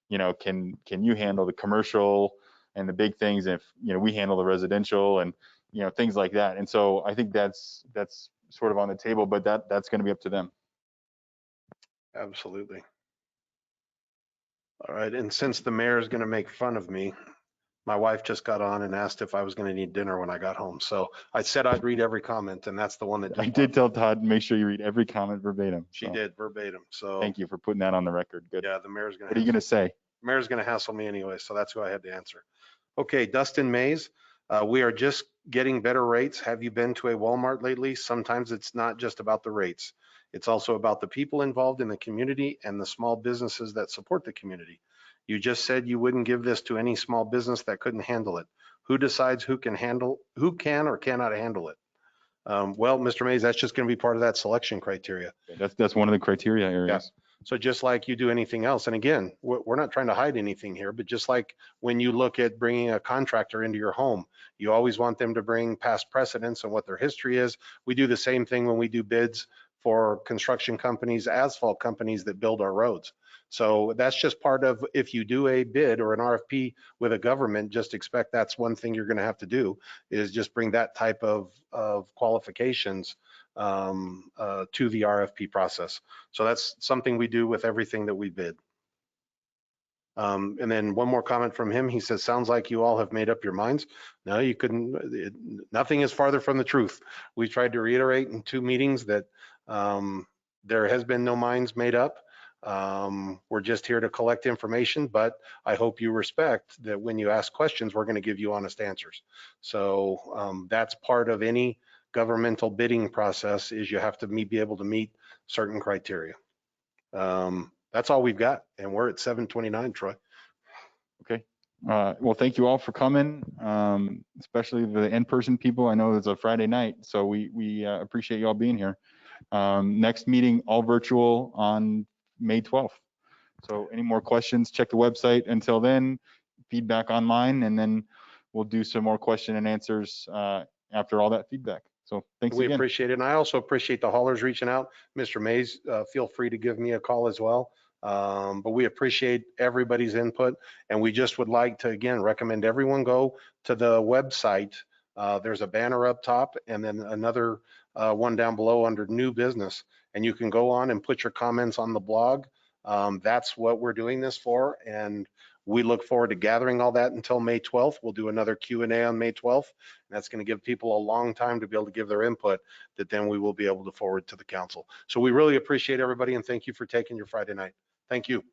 can you handle the commercial and the big things if we handle the residential, and things like that. And so I think that's sort of on the table, but that's going to be up to them. Absolutely. All right, and since the mayor is going to make fun of me, my wife just got on and asked if I was going to need dinner when I got home. So I said I'd read every comment, and that's the one that I did tell Todd, make sure you read every comment verbatim. She did verbatim. So thank you for putting that on the record. Good. Yeah, the mayor's going to. What are you going to say? Mayor's going to hassle me anyway, so that's who I had to answer. Okay, Dustin Mays, we are just getting better rates. Have you been to a Walmart lately? Sometimes it's not just about the rates. It's also about the people involved in the community and the small businesses that support the community. You just said you wouldn't give this to any small business that couldn't handle it. Who decides who can or cannot handle it? Well, Mr. Mays, that's just going to be part of that selection criteria. That's one of the criteria areas. Yeah. So just like you do anything else, and again, we're not trying to hide anything here, but just like when you look at bringing a contractor into your home, you always want them to bring past precedents and what their history is. We do the same thing when we do bids for construction companies, asphalt companies that build our roads. So that's just part of, if you do a bid or an RFP with a government, just expect that's one thing you're going to have to do, is just bring that type of qualifications to the RFP process. So that's something we do with everything that we bid. And then one more comment from him. He says, sounds like you all have made up your minds. No, you couldn't. Nothing is farther from the truth. We tried to reiterate in 2 meetings that there has been no minds made up. We're just here to collect information, but I hope you respect that when you ask questions, we're going to give you honest answers. So that's part of any governmental bidding process is you have to be able to meet certain criteria. That's all we've got, and we're at 7:29, Troy. Okay. Well, thank you all for coming, especially the in-person people. I know it's a Friday night, so we appreciate you all being here. Next meeting, all virtual on May 12th. So any more questions, check the website. Until then, feedback online, and then we'll do some more question and answers after all that feedback. So thanks We again. appreciate it. And I also appreciate the haulers reaching out. Mr. Mays, feel free to give me a call as well. But we appreciate everybody's input. And we just would like to, again, recommend everyone go to the website. There's a banner up top and then another one down below under new business. And you can go on and put your comments on the blog. That's what we're doing this for. And we look forward to gathering all that until May 12th. We'll do another Q&A on May 12th. And that's going to give people a long time to be able to give their input that then we will be able to forward to the council. So we really appreciate everybody and thank you for taking your Friday night. Thank you.